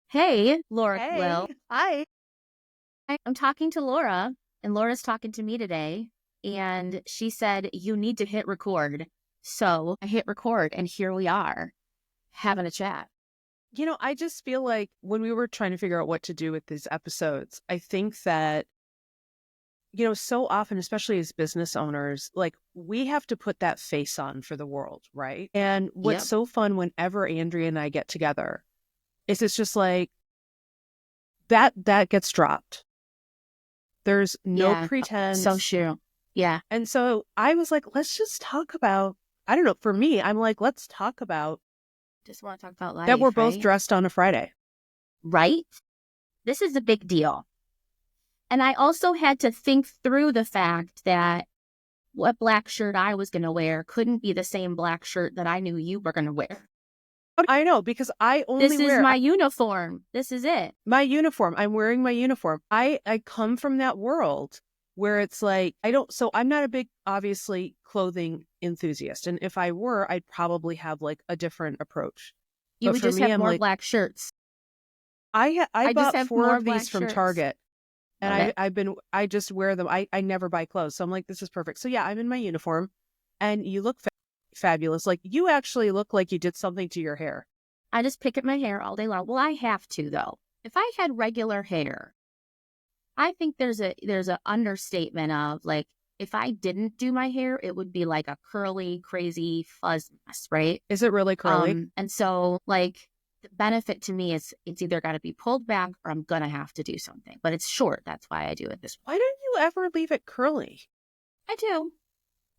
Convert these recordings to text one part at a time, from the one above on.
Hey, Laura, Hey, Khalil. hi. I'm talking to Laura, and Laura's talking to me today. And she said, you need to hit record. So I hit record, and here we are having a chat. I just feel like when we were trying to figure out what to do with these episodes, I think that, so often, especially as business owners, like we have to put that face on for the world, right? And what's Yep. so fun whenever Andrea and I get together is it's just like that gets dropped. There's no Yeah. So pretense. true. Yeah. And so I was like, let's just talk about, I don't know, for me, I'm like, let's talk about Just want to talk about that we're life, both right? dressed on a Friday. Right? This is a big deal. And I also had to think through the fact that what black shirt I was going to wear couldn't be the same black shirt that I knew you were going to wear. I know because I only This is wear my uniform. This is it. my uniform. I'm wearing my uniform. I come from that world where it's like I'm not a big obviously clothing enthusiast, and if I were, I'd probably have like a different approach. You But would for just me, have I'm more like black shirts. I I just bought have four more of these black from shirts. Target, and Love it. I just wear them. I never buy clothes, so I'm like, this is perfect. So yeah, I'm in my uniform, and you look fabulous. Like you actually look like you did something to your hair. I just pick at my hair all day long. Well, I have to though. If I had regular hair, I think there's a understatement of like if I didn't do my hair, it would be like a curly, crazy fuzz mess, right? Is it really curly? And so like the benefit to me is it's either got to be pulled back or I'm gonna have to do something. But it's short. That's why I do it this way. Why don't you ever leave it curly? I do.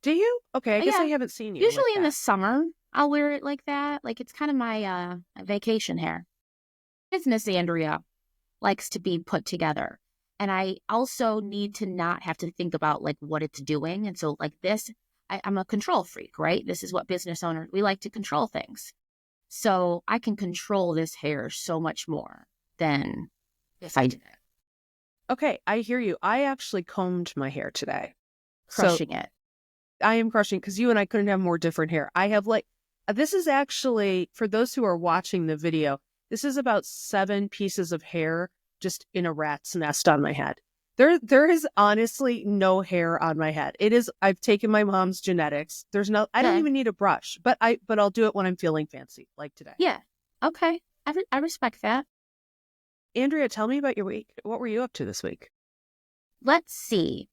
Do you? Okay, I guess I Yeah. haven't seen you like Usually in the that. summer, I'll wear it like that. Like it's kind of my vacation hair. Business Andrea likes to be put together. And I also need to not have to think about like what it's doing. And so like this, I'm a control freak, right? This is what business owners, we like to control things. So I can control this hair so much more than if I didn't. Okay, I hear you. I actually combed my hair today. So Crushing it. I am crushing because you and I couldn't have more different hair. I have like, this is actually, for those who are watching the video, this is about 7 pieces of hair just in a rat's nest on my head. There is honestly no hair on my head. I've taken my mom's genetics. I don't Okay. even need a brush, but I'll do it when I'm feeling fancy, like today. Yeah. Okay. I respect that. Andrea, tell me about your week. What were you up to this week? Let's see.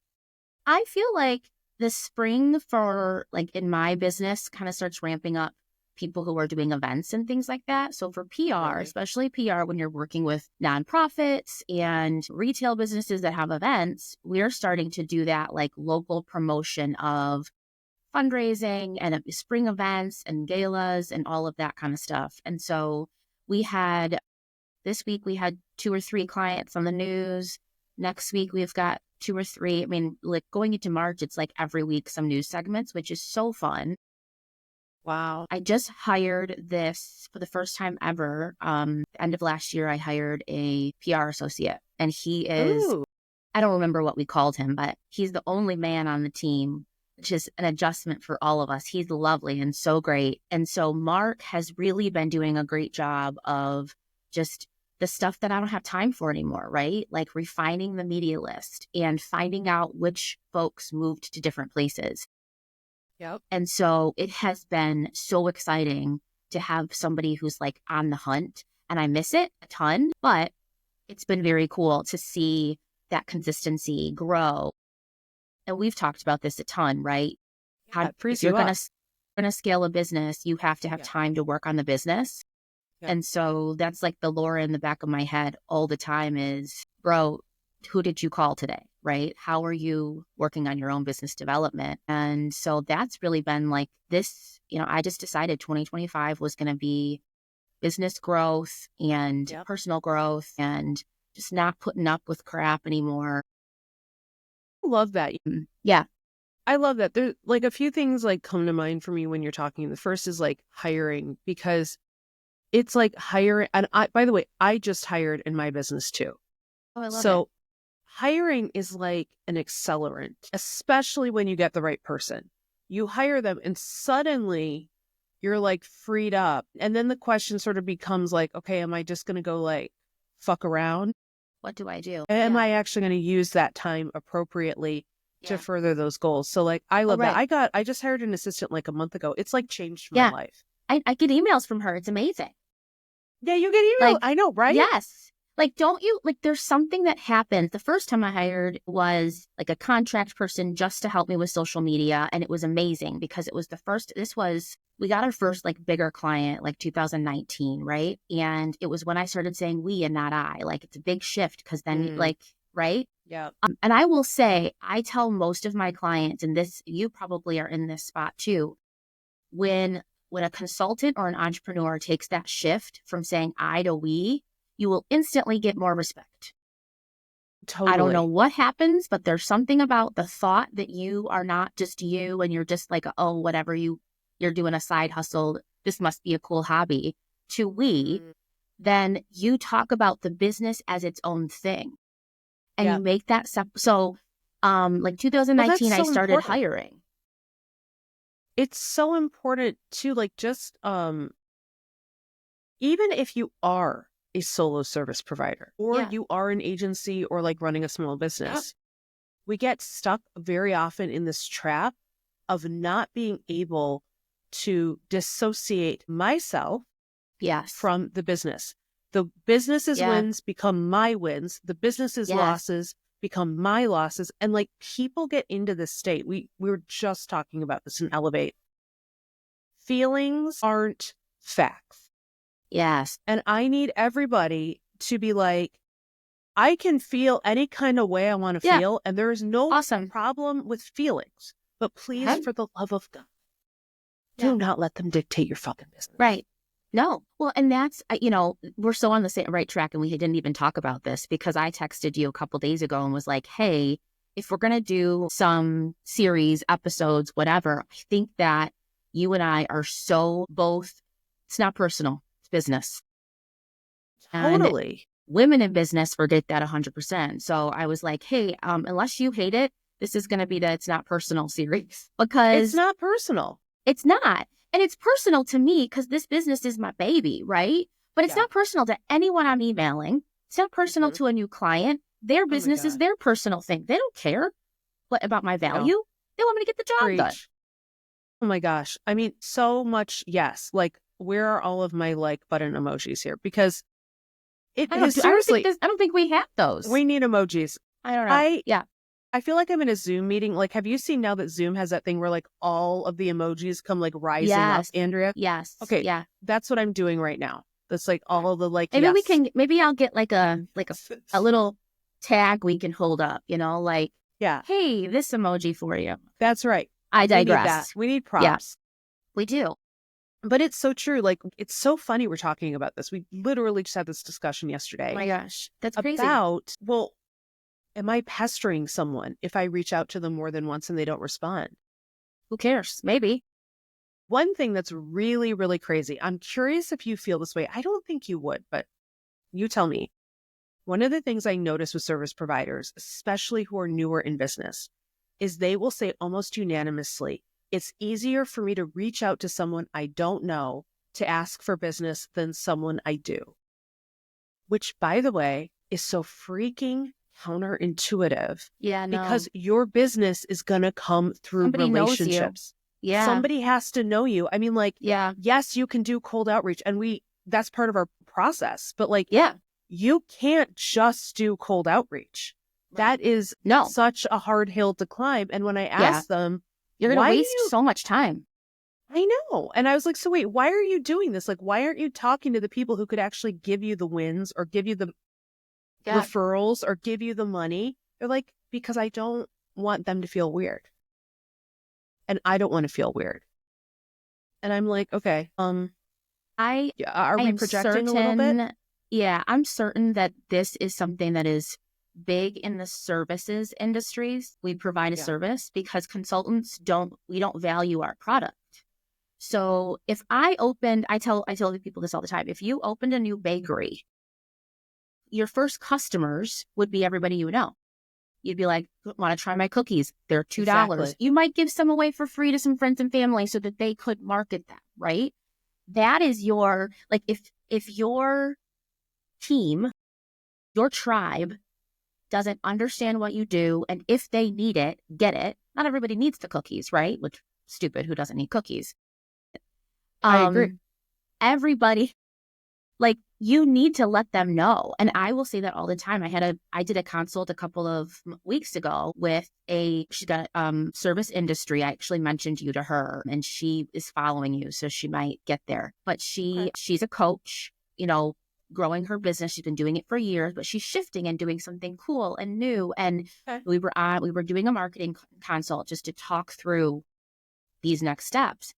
I feel like the spring for like in my business kind of starts ramping up people who are doing events and things like that. So for PR, Really? especially PR when you're working with nonprofits and retail businesses that have events, we're starting to do that like local promotion of fundraising and spring events and galas and all of that kind of stuff. And so we had this week we had 2 or 3 clients on the news. Next week we've got 2 or 3. I mean, like going into March, it's like every week some news segments, which is so fun. Wow. I just hired this for the first time ever. End of last year, I hired a PR associate, and he is, Ooh. I don't remember what we called him, but he's the only man on the team, which is an adjustment for all of us. He's lovely and so great. And so Mark has really been doing a great job of just the stuff that I don't have time for anymore, right? Like refining the media list and finding out which folks moved to different places. Yep. And so it has been so exciting to have somebody who's like on the hunt. And I miss it a ton, but it's been very cool to see that consistency grow. And we've talked about this a ton, right? Yeah, it If frees you're you going up. to scale a business, you have to have Yeah. time to work on the business. Yeah. And so that's like the Laura in the back of my head all the time is, bro, who did you call today? Right? How are you working on your own business development? And so that's really been like this, I just decided 2025 was going to be business growth and Yep. personal growth and just not putting up with crap anymore. I love that. Yeah. I love that. There's like a few things like come to mind for me when you're talking. The first is like hiring because it's like hiring. And by the way, I just hired in my business too. Oh, I love it. So hiring is like an accelerant, especially when you get the right person. You hire them and suddenly you're like freed up. And then the question sort of becomes like, okay, am I just going to go like fuck around? What do I do? Am I actually going to use that time appropriately to further those goals? So like, I love that. I just hired an assistant like a month ago. It's like changed my life. I get emails from her. It's amazing. Yeah, you get emails. Like, I know, right? Yes. Like, don't you, like, there's something that happened. The first time I hired was like a contract person just to help me with social media. And it was amazing because it was we got our first like bigger client, like 2019, right? And it was when I started saying we and not I. Like, it's a big shift because then like, right? Yeah. And I will say, I tell most of my clients, and this, you probably are in this spot too, when a consultant or an entrepreneur takes that shift from saying I to we, you will instantly get more respect. Totally. I don't know what happens, but there's something about the thought that you are not just you and you're just like, oh, whatever, you're doing a side hustle. This must be a cool hobby. To we, then you talk about the business as its own thing. And you make that so like 2019, I started hiring. It's so important to like just even if you are a solo service provider or you are an agency or like running a small business, we get stuck very often in this trap of not being able to dissociate myself from the business. The business's wins become my wins. The business's losses become my losses. And like people get into this state. We were just talking about this in Elevate. Feelings aren't facts. Yes. And I need everybody to be like, I can feel any kind of way I want to feel. And there is no problem with feelings. But please, for the love of God, do not let them dictate your fucking business. Right. No. Well, and that's, we're so on the same right track, and we didn't even talk about this because I texted you a couple days ago and was like, hey, if we're going to do some series, episodes, whatever, I think that you and I are so both, it's not personal, it's business. Totally. And women in business forget that 100%. So I was like, hey, unless you hate it, this is going to be the It's Not Personal series because it's not personal. It's not. And it's personal to me because this business is my baby, right? But it's not personal to anyone I'm emailing. It's not personal to a new client. Their business is their personal thing. They don't care about my value. They want me to get the job done. Oh my gosh. I mean, so much. Yes. Like, where are all of my like button emojis here? Because seriously, I don't think we have those. We need emojis. I don't know. I feel like I'm in a Zoom meeting. Like, have you seen now that Zoom has that thing where like all of the emojis come like rising up, Andrea? Yes. Okay. Yeah. That's what I'm doing right now. That's like all of the like. Maybe I'll get like a little tag we can hold up, like, hey, this emoji for you. That's right. I digress. We need props. Yeah, we do. But it's so true. Like, it's so funny we're talking about this. We literally just had this discussion yesterday. Oh my gosh. That's crazy. Am I pestering someone if I reach out to them more than once and they don't respond? Who cares? Maybe. One thing that's really, really crazy. I'm curious if you feel this way. I don't think you would, but you tell me. One of the things I notice with service providers, especially who are newer in business, is they will say almost unanimously, it's easier for me to reach out to someone I don't know to ask for business than someone I do. Which, by the way, is so freaking counterintuitive. Yeah, no. Because your business is going to come through relationships. Yeah. Somebody has to know you. I mean, like, yes, you can do cold outreach and that's part of our process, but like, you can't just do cold outreach. Right. That is such a hard hill to climb. And when I asked them, you're going to waste so much time. I know. And I was like, so wait, why are you doing this? Like, why aren't you talking to the people who could actually give you the wins or give you the referrals or give you the money? They're like, because I don't want them to feel weird. And I don't want to feel weird. And I'm like, okay, are we projecting a little bit? Yeah, I'm certain that this is something that is big in the services industries. We provide a service because consultants we don't value our product. So if I tell people this all the time, if you opened a new bakery, your first customers would be everybody you know. You'd be like, want to try my cookies? They're $2. Exactly. You might give some away for free to some friends and family so that they could market them, right? That is your, like, if your team Your tribe doesn't understand what you do. And if they need it, get it. Not everybody needs the cookies, right? Which, stupid, who doesn't need cookies? I agree. Everybody, like, you need to let them know. And I will say that all the time. I did a consult a couple of weeks ago with she's got service industry. I actually mentioned you to her, and she is following you, so she might get there. But she's a coach, growing her business. She's been doing it for years, but she's shifting and doing something cool and new. And we were doing a marketing consult just to talk through these next steps.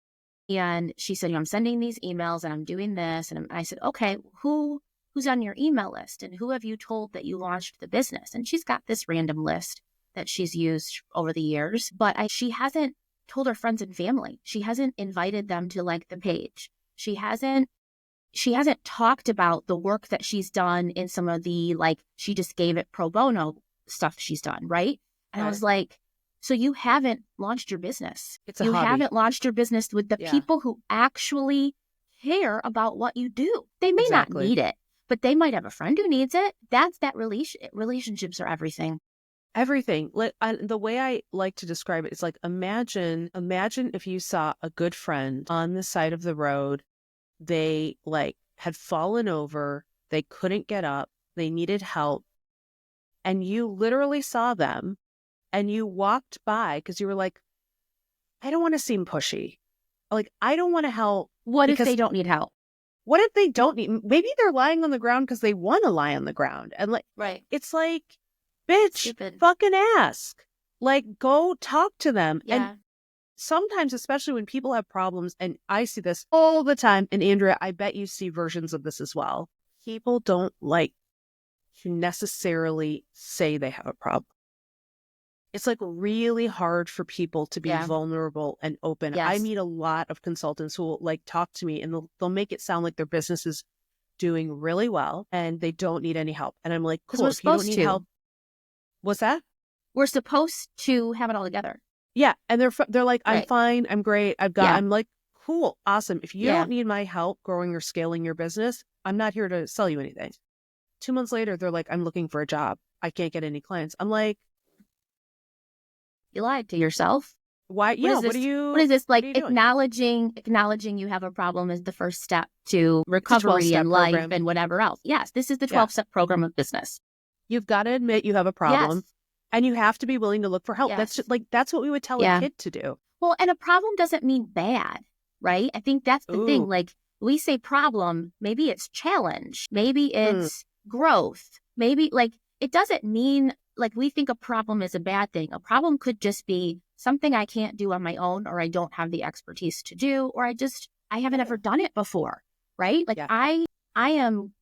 And she said, I'm sending these emails and I'm doing this. And I said, okay, who's on your email list? And who have you told that you launched the business? And she's got this random list that she's used over the years, but she hasn't told her friends and family. She hasn't invited them to like the page. She hasn't talked about the work that she's done in some of the, like, she just gave it pro bono stuff she's done, right? And I was like, so you haven't launched your business. You haven't launched your business with the people who actually care about what you do. They may not need it, but they might have a friend who needs it. That's that relationships are everything. Everything. The way I like to describe it is like, imagine if you saw a good friend on the side of the road. They had fallen over. They couldn't get up. They needed help. And you literally saw them. And you walked by because you were like, I don't want to seem pushy. Like, I don't want to help. What if they don't need help? What if they don't need? Maybe they're lying on the ground because they want to lie on the ground. And it's like, bitch, stupid. Fucking ask. Like, go talk to them. Yeah. And sometimes, especially when people have problems, and I see this all the time, and Andrea, I bet you see versions of this as well. People don't like to necessarily say they have a problem. It's like really hard for people to be vulnerable and open. Yes. I meet a lot of consultants who will like talk to me and they'll make it sound like their business is doing really well and they don't need any help. And I'm like, cool, if you don't need help. What's that? We're supposed to have it all together. Yeah. And they're like, I'm fine. I'm great. I'm like, cool. Awesome. If you don't need my help growing or scaling your business, I'm not here to sell you anything. 2 months later, they're like, I'm looking for a job. I can't get any clients. I'm like, you lied to yourself. Why? Yeah. What is this? Like, acknowledging you have a problem is the first step to recovery and life program. And whatever else. Yes. This is the 12-step program of business. You've got to admit you have a problem and you have to be willing to look for help. Yes. That's just like, that's what we would tell a kid to do. Well, and a problem doesn't mean bad, right? I think that's the thing. Like, we say problem, maybe it's challenge, maybe it's growth, maybe like, it doesn't mean like we think a problem is a bad thing. A problem could just be something I can't do on my own, or I don't have the expertise to do, or I haven't ever done it before, right? Like I am,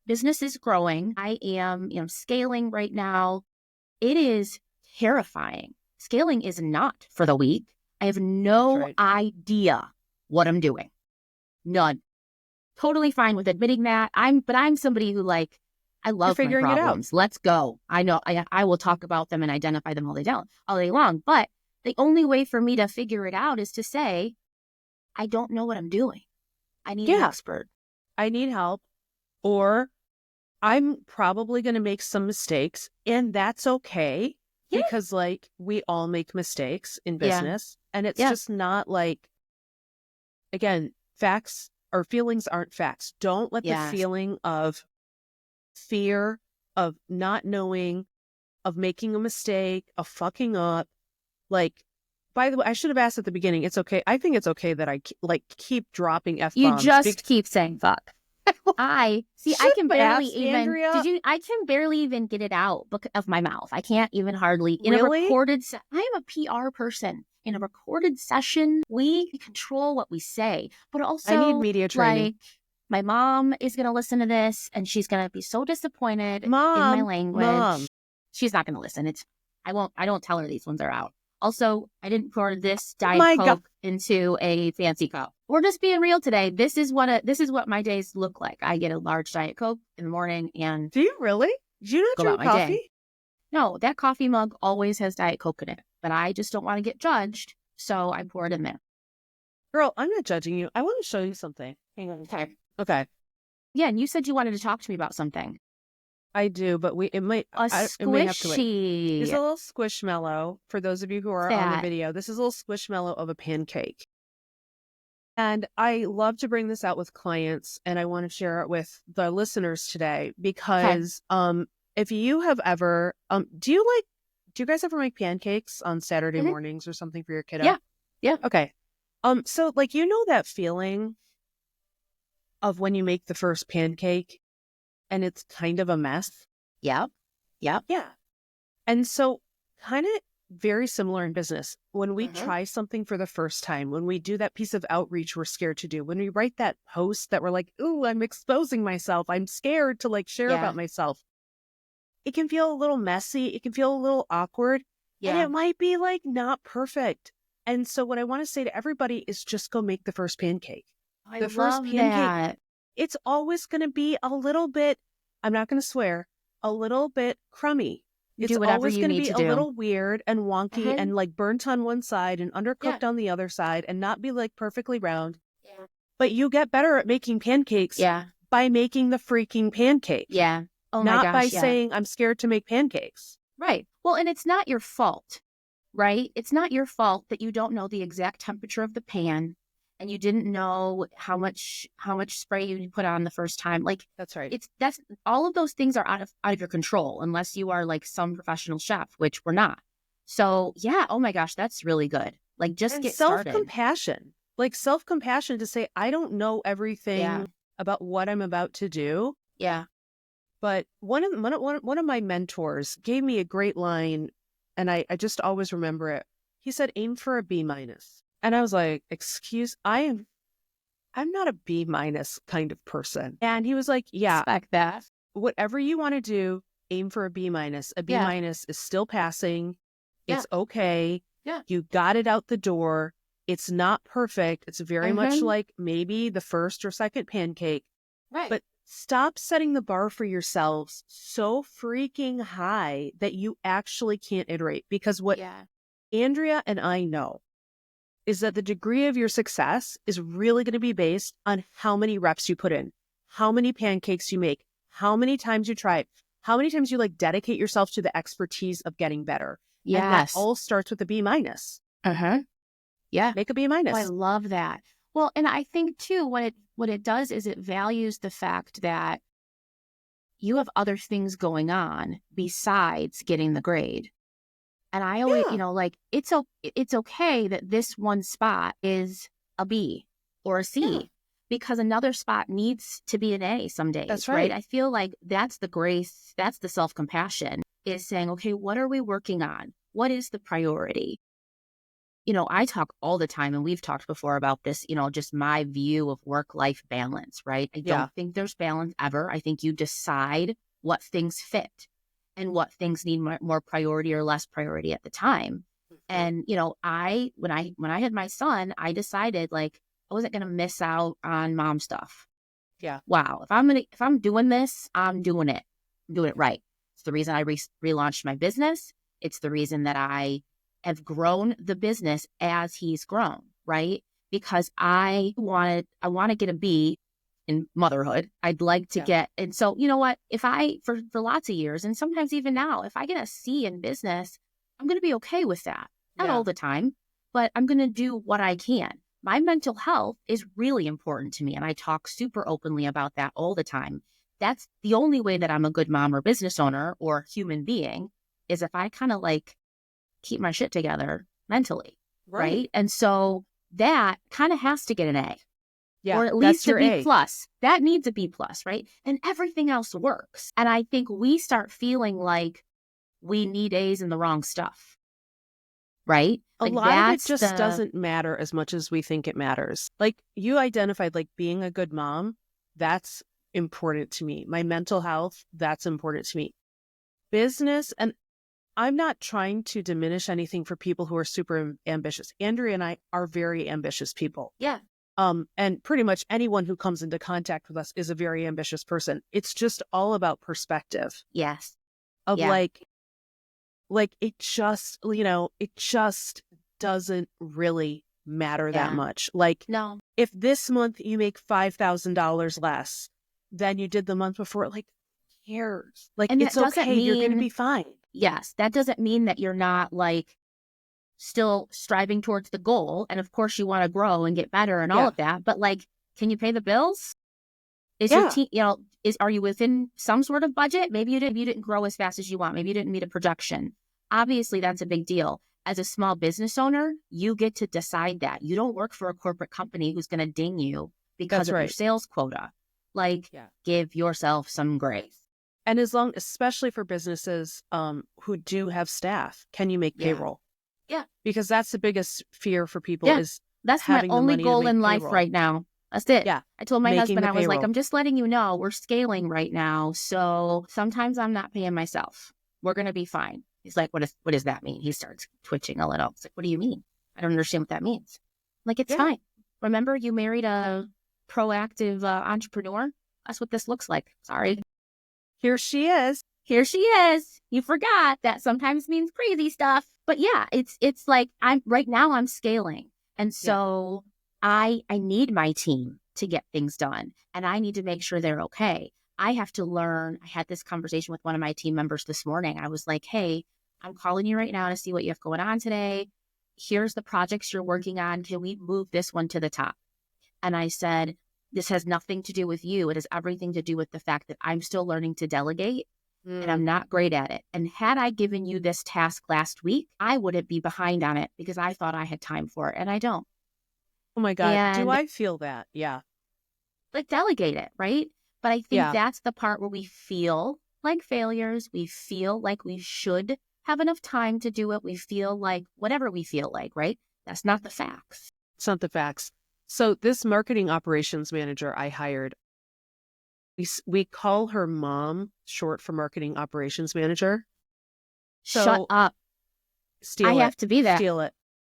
business is growing. I am, scaling right now. It is terrifying. Scaling is not for the weak. I have no idea what I'm doing. None. Totally fine with admitting that. But I'm somebody who I love my problems. Let's go. I know I will talk about them and identify them all day long. But the only way for me to figure it out is to say, I don't know what I'm doing. I need an expert. I need help. Or I'm probably going to make some mistakes, and that's okay. Yeah. Because we all make mistakes in business. And it's just not again, facts or feelings aren't facts. Don't let the feeling of fear, of not knowing, of making a mistake, of fucking up. By the way, I should have asked at the beginning. It's okay. I think it's okay that I keep dropping F-bombs. You just keep saying fuck. I can barely even, Andrea. I can barely even get it out of my mouth. I can't even hardly, in really? A recorded, I am a PR person. In a recorded session, we control what we say, but also I need media training. My mom is going to listen to this and she's going to be so disappointed in my language. Mom. She's not going to listen. I don't tell her these ones are out. Also, I didn't pour this Diet Coke into a fancy cup. We're just being real today. This is what my days look like. I get a large Diet Coke in the morning and do you really? Do you not drink coffee? Day. No, that coffee mug always has Diet Coke in it, but I just don't want to get judged, so I pour it in there. Girl, I'm not judging you. I want to show you something. Hang on. Okay. Yeah, and you said you wanted to talk to me about something. I do, but it might A it may have to wait. It's squishy a little squishmallow for those of you who are on the fat. video. This is a little squishmallow of a pancake. And I love to bring this out with clients, and I want to share it with the listeners today Okay. because if you have ever do you guys ever make pancakes on Saturday Mhm. mornings or something for your kiddo? Yeah. Yeah. Okay. So like that feeling of when you make the first pancake and it's kind of a mess? Yep. Yep. Yeah. And so kind of very similar in business. When we Mhm. try something for the first time, when we do that piece of outreach we're scared to do, when we write that post that we're like, ooh, I'm exposing myself. I'm scared to like share Yeah. about myself. It can feel a little messy. It can feel a little awkward. And Yeah. it might be like not perfect. And so what I want to say to everybody is just go make the first pancake. I The first love pancake, that. it's always going to be a little bit, I'm not going to swear, a little bit crummy. It's Do whatever always you going to need be to a do. little weird and wonky Mhm. and like burnt on one side and Yeah. undercooked on the other side and not be like perfectly round. Yeah. But you get better at making pancakes Yeah. by making the freaking pancake, Yeah. Oh my not by gosh. Yeah. saying, I'm scared to make pancakes. Right. Well, and it's not your fault, right? It's not your fault that you don't know the exact temperature of the pan and you didn't know how much spray you put on the first time. Like That's right. that's all of those things are out of your control unless you are like some professional chef, which we're not. So, yeah, oh my gosh, that's really good. Like just And get started. self-compassion to say, I don't know Yeah. everything about what I'm about to do. Yeah. But one of my mentors gave me a great line, and I just always remember it. He said, aim for a B minus. And I was like, I'm not a B minus kind of person. And he was like, yeah, Expect that. whatever you want to do, aim for a B minus. A B Yeah. minus is still passing. Yeah. It's okay. Yeah. You got it out the door. It's not perfect. It's very much Mhm. like maybe the first or second pancake. Right. But stop setting the bar for yourselves so freaking high that you actually can't iterate. Because what Yeah. Andrea and I know is that the degree of your success is really going to be based on how many reps you put in, how many pancakes you make, how many times you try it, how many times you like dedicate yourself to the expertise of getting better. And that Yes. all starts with a B minus. Uh-huh. Yeah. Make a B Oh, I minus. love that. Well, and I think too, what it does is it values the fact that you have other things going on besides getting the grade. And I always, Yeah. like it's okay that this one spot is a B or a C Yeah. because another spot needs to be an A some days, That's right? right. I feel like that's the grace, that's the self-compassion is saying, okay, what are we working on? What is the priority? I talk all the time, and we've talked before about this, just my view of work-life balance, right? I Yeah. don't think there's balance ever. I think you decide what things fit and what things need more priority or less priority at the time. And, when I had my son, I decided like I wasn't going to miss out on mom stuff. Yeah. Wow. If I'm doing this, I'm doing it. I'm doing it right. It's the reason I relaunched my business. It's the reason that I have grown the business as he's grown, right? Because I want to get a B in motherhood. I'd like to Yeah. get, and so you know what? If I for lots of years, and sometimes even now, if I get a C in business, I'm going to be okay with that. Not Yeah. all the time, but I'm going to do what I can. My mental health is really important to me, and I talk super openly about that all the time. That's the only way that I'm a good mom or business owner or human being is if I kind of like keep my shit together mentally, right? And so that kind of has to get an A, Yeah. or at That's least a your B A. plus. That needs a B plus, right? And everything else works. And I think we start feeling like we need A's in the wrong stuff, right? A Like lot of it just doesn't matter as much as we think it matters. Like you identified, like being a good mom, that's important to me. My mental health, that's important to me. Business, and I'm not trying to diminish anything for people who are super ambitious. Andrea and I are very ambitious people. Yeah. And pretty much anyone who comes into contact with us is a very ambitious person. It's just all about perspective Yes. of Yeah. like it just, it just doesn't really matter that Yeah. much. Like No. if this month you make $5,000 less than you did the month before, like cares? Like, And that it's doesn't okay. You're going to mean, be fine. yes, that doesn't mean that you're not like still striving towards the goal. And of course you want to grow and get better and all Yeah. of that. But like, can you pay the bills? Is your Yeah. team, are you within some sort of budget? Maybe you didn't grow as fast as you want. Maybe you didn't meet a projection. Obviously, that's a big deal. As a small business owner, you get to decide that. You don't work for a corporate company who's going to ding you because That's of your right. sales quota. Like, Yeah. give yourself some grace. And especially for businesses who do have staff, can you make Yeah. payroll? Yeah. Because that's the biggest fear for people Yeah. is That's my having the only money to goal make in life payroll. right now. That's it. Yeah. I told my Making husband, the I was like, payroll. I'm just letting you know we're scaling right now. So sometimes I'm not paying myself. We're going to be fine. He's like, what does that mean? He starts twitching a little. It's like, what do you mean? I don't understand what that means. I'm like, it's Yeah. fine. Remember, you married a proactive entrepreneur? That's what this looks like. Sorry. Here she is. Here she is. You forgot that sometimes means crazy stuff. But yeah, it's like I'm scaling. And so I need my team to get things done, and I need to make sure they're okay. I have to learn. I had this conversation with one of my team members this morning. I was like, hey, I'm calling you right now to see what you have going on today. Here's the projects you're working on. Can we move this one to the top? And I said, this has nothing to do with you. It has everything to do with the fact that I'm still learning to delegate and I'm not great at it. And had I given you this task last week, I wouldn't be behind on it because I thought I had time for it and I don't. Oh my God. Do And I feel that? Yeah. like delegate it, right? But I think that's the part where we feel like failures. We feel like we should have enough time to do it. We feel like whatever we feel like, right? That's not the facts. It's not the facts. So this marketing operations manager I hired, we call her mom, short for marketing operations manager. Shut So up. steal I it. have to be that. Steal it.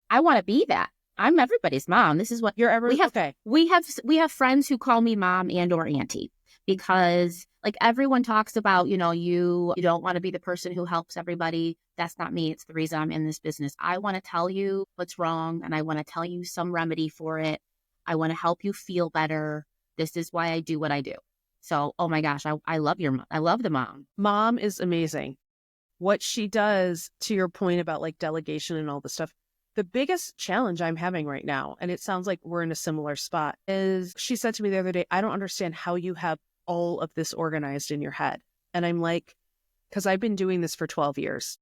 I want to be that. I'm everybody's mom. This is what Okay. We have friends who call me mom and or auntie because like everyone talks about, you don't want to be the person who helps everybody. That's not me. It's the reason I'm in this business. I want to tell you what's wrong and I want to tell you some remedy for it. I want to help you feel better. This is why I do what I do. So, oh my gosh, I love I love the mom. Mom is amazing. What she does, to your point about like delegation and all this stuff, the biggest challenge I'm having right now, and it sounds like we're in a similar spot, is she said to me the other day, I don't understand how you have all of this organized in your head. And I'm like, because I've been doing this for 12 years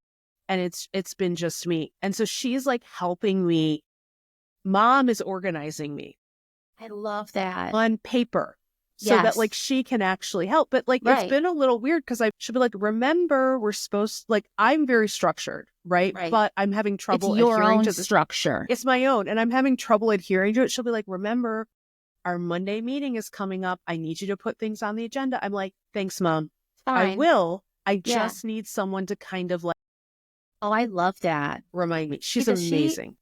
and it's been just me. And so she's like helping me. Mom is organizing me. I love that. On paper. So that like she can actually help. But like it's been a little weird because I should be like, remember, we're supposed like I'm very structured, right? But I'm having trouble it's your adhering own to the structure. It's my own. And I'm having trouble adhering to it. She'll be like, remember, our Monday meeting is coming up. I need you to put things on the agenda. I'm like, thanks, Mom. Fine. I will. I just need someone to kind of like I love that. remind me. She's amazing.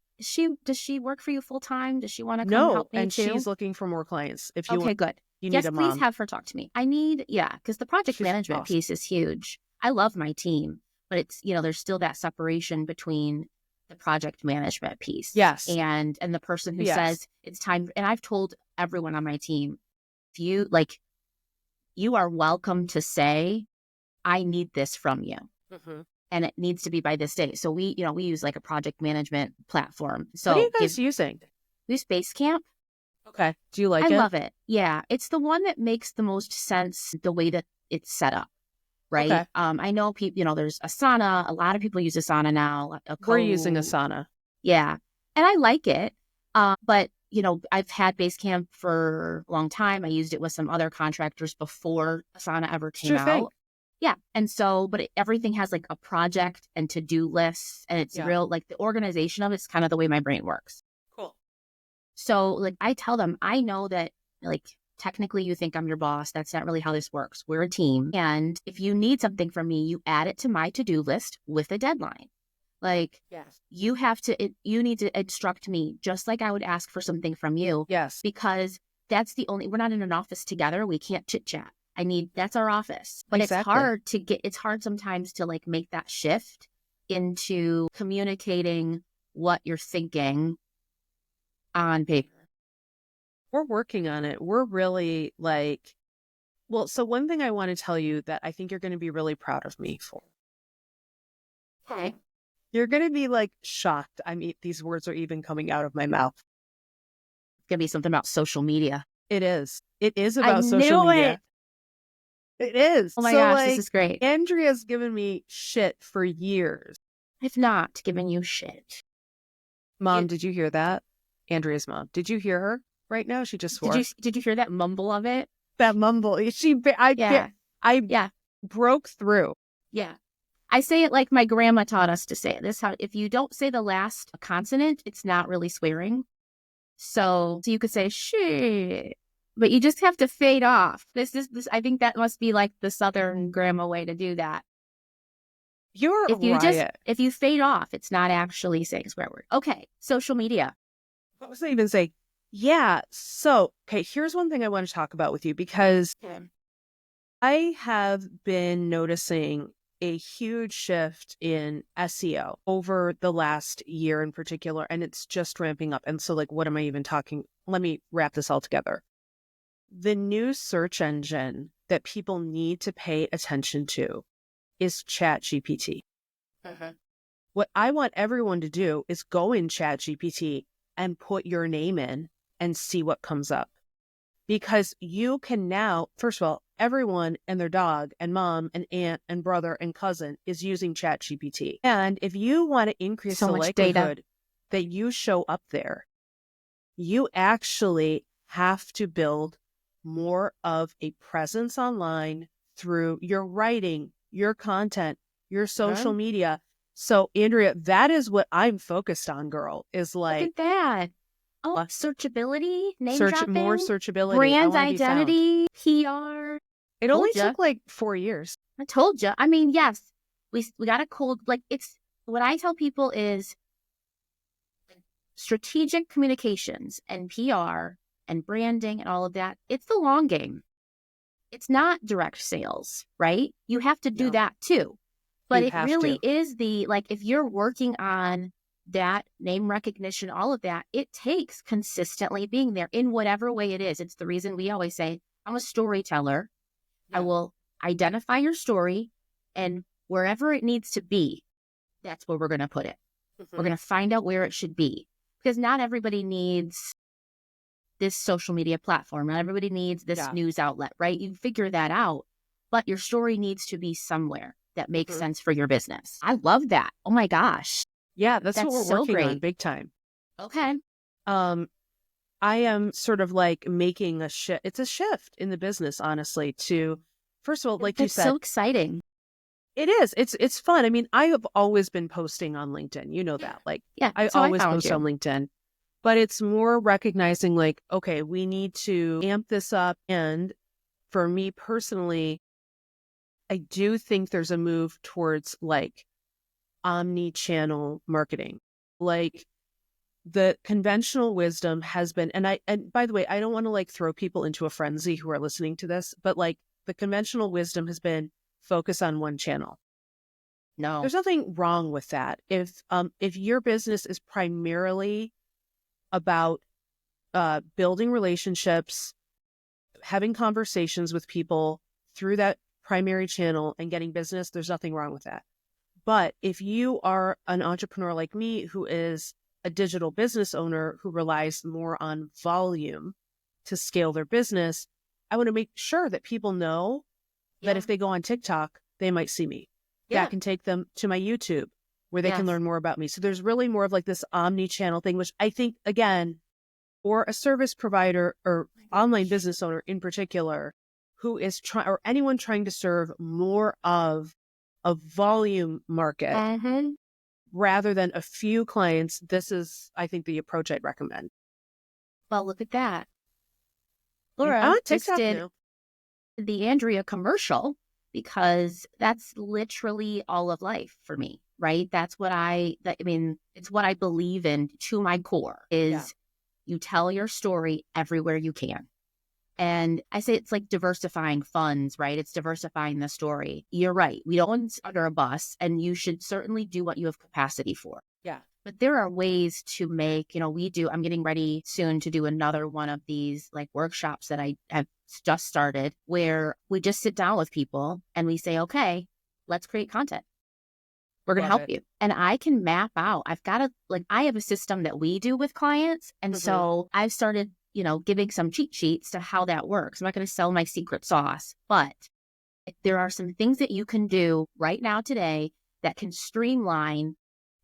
Does she work for you full time? Does she want to come No, help me and too? she's looking for more clients. If you Okay, good. you Yes, need a please mom. have her talk to me. I need, because the project She's management awesome. piece is huge. I love my team, but it's, there's still that separation between the project management piece. Yes. And the person who says it's time. And I've told everyone on my team, if you are welcome to say, I need this from you. Mm-hmm. And it needs to be by this date. So we use like a project management platform. So what are you guys using? We use Basecamp. Okay. Do you like it? I love it. Yeah. It's the one that makes the most sense the way that it's set up. Right. Okay. I know people, there's Asana. A lot of people use Asana now. We're using Asana. Yeah. And I like it. But, I've had Basecamp for a long time. I used it with some other contractors before Asana ever came out. Thing. Yeah. And so, but everything has like a project and to-do lists and it's real, like the organization of it's kind of the way my brain works. Cool. So like I tell them, I know that like technically you think I'm your boss. That's not really how this works. We're a team. And if you need something from me, you add it to my to-do list with a deadline. Like you need to instruct me just like I would ask for something from you. Yes. Because we're not in an office together. We can't chit chat. That's our office. But it's hard sometimes to like make that shift into communicating what you're thinking on paper. We're working on it. We're really like, Well, so one thing I want to tell you that I think you're going to be really proud of me for. Okay. You're going to be like shocked. I mean, these words are even coming out of my mouth. It's going to be something about social media. It is. It is I about social knew media. it. It is. Oh my So gosh, like, this is great. Andrea's given me shit for years. I've not given you shit. Mom, did you hear that? Andrea's mom. Did you hear her right now? She just swore. Did you hear that mumble of it? That mumble. I broke through. Yeah. I say it like my grandma taught us to say it. This how if you don't say the last consonant, it's not really swearing. So you could say shit, but you just have to fade off. This. I think that must be like the Southern grandma way to do that. You're If you fade off, it's not actually saying a swear word. Okay, social media. What was I even saying? Yeah. So, okay, here's one thing I want to talk about with you because I have been noticing a huge shift in SEO over the last year in particular, and it's just ramping up. And so, like, what am I even talking? Let me wrap this all together. The new search engine that people need to pay attention to is ChatGPT. What I want everyone to do is go in ChatGPT and put your name in and see what comes up. Because you can now, first of all, everyone and their dog and mom and aunt and brother and cousin is using ChatGPT. And if you want to increase the likelihood that you show up there, you actually have to build more of a presence online through your writing, your content, your social media. So, Andrea, that is what I'm focused on, girl, is like... Look at that. Oh, searchability, dropping, more searchability, brand identity, PR. It only took like 4 years. I told you. I mean, yes, we got a cold, like it's, what I tell people is strategic communications and PR and branding and all of that. It's the long game. It's not direct sales, right? You have to do that too. But it really is like, if you're working on that name recognition, all of that, it takes consistently being there in whatever way it is. It's the reason we always say, I'm a storyteller. I will identify your story, and wherever it needs to be, that's where we're going to put it. We're going to find out where it should be, because not everybody needs this social media platform. Not everybody needs this news outlet, right? You figure that out, but your story needs to be somewhere that makes sense for your business. I love that. Oh my gosh. Yeah, that's what we're working on big time. Okay. I am sort of like making a shift. It's a shift in the business, honestly, to, first of all, like you said. It's so exciting. It is. It's fun. I mean, I have always been posting on LinkedIn. You know that. Like, I always post on LinkedIn. But it's more recognizing like, okay, we need to amp this up. And for me personally, I do think there's a move towards like omni-channel marketing. Like, the conventional wisdom has been, and by the way, I don't want to like throw people into a frenzy who are listening to this, but like the conventional wisdom has been focus on one channel. No, there's nothing wrong with that. If your business is primarily about building relationships, having conversations with people through that primary channel and getting business, there's nothing wrong with that. But if you are an entrepreneur like me, who is a digital business owner who relies more on volume to scale their business, I want to make sure that people know that if they go on TikTok, they might see me. That can take them to my YouTube, where they can learn more about me. So there's really more of like this omni-channel thing, which I think, again, for a service provider or online business owner in particular, who is or anyone trying to serve more of a volume market rather than a few clients, this is, I think, the approach I'd recommend. Well, look at that. Laura just did now. The Andrea commercial, because that's literally all of life for me, right? It's what I believe in to my core is you tell your story everywhere you can. And I say it's like diversifying funds, right? It's diversifying the story. You're right. We don't want under a bus, and you should certainly do what you have capacity for. Yeah. But there are ways to make, I'm getting ready soon to do another one of these like workshops that I have just started, where we just sit down with people and we say, okay, let's create content. We're going to help you. And I can map out. I have a system that we do with clients. And so I've started, giving some cheat sheets to how that works. I'm not going to sell my secret sauce, but there are some things that you can do right now today that can streamline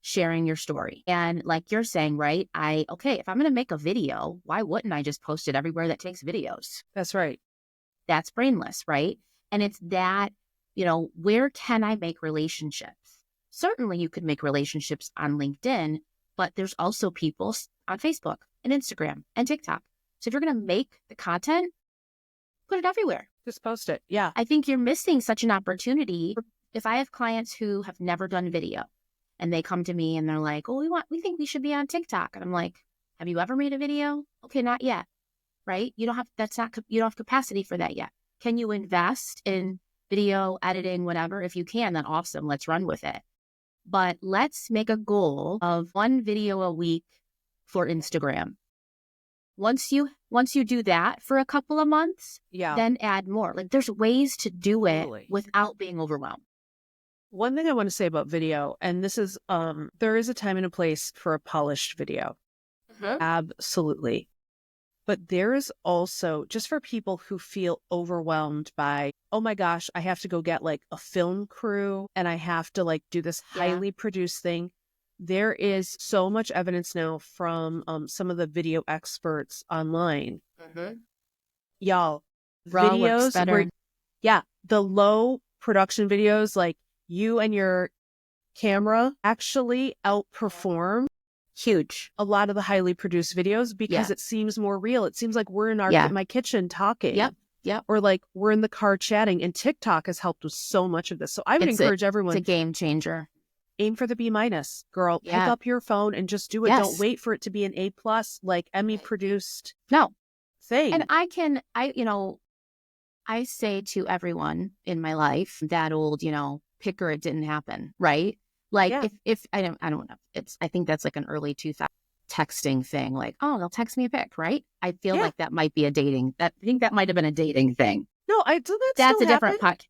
sharing your story. And like you're saying, right? If I'm going to make a video, why wouldn't I just post it everywhere that takes videos? That's right. That's brainless, right? And it's that, where can I make relationships? Certainly you could make relationships on LinkedIn, but there's also people on Facebook and Instagram and TikTok. So if you're going to make the content, put it everywhere. Just post it. Yeah. I think you're missing such an opportunity. If I have clients who have never done video and they come to me and they're like, oh, we think we should be on TikTok. And I'm like, have you ever made a video? Okay, not yet. Right? You don't have capacity for that yet. Can you invest in video editing, whatever? If you can, then awesome. Let's run with it. But let's make a goal of 1 video a week for Instagram. Once you do that for a couple of months, then add more. Like there's ways to do it without being overwhelmed. One thing I want to say about video, and this is, there is a time and a place for a polished video. Absolutely. But there is also, just for people who feel overwhelmed by, oh my gosh, I have to go get like a film crew and I have to do this highly produced thing. There is so much evidence now from some of the video experts online. Y'all, Raw works better. The low production videos, like you and your camera actually outperform a lot of the highly produced videos because it seems more real. It seems like we're in my kitchen talking. Yep. Or like we're in the car chatting, and TikTok has helped with so much of this. So I would encourage everyone. It's a game changer. Aim for the B-, girl. Pick up your phone and just do it. Don't wait for it to be an A+, like Emmy produced thing. And I say to everyone in my life, that old, pick or it didn't happen, right? Like if I don't know. I think that's like an early 2000s texting thing. Like, oh, they'll text me a pic, right? I feel like that might be I think that might have been a dating thing. No, that's a different podcast.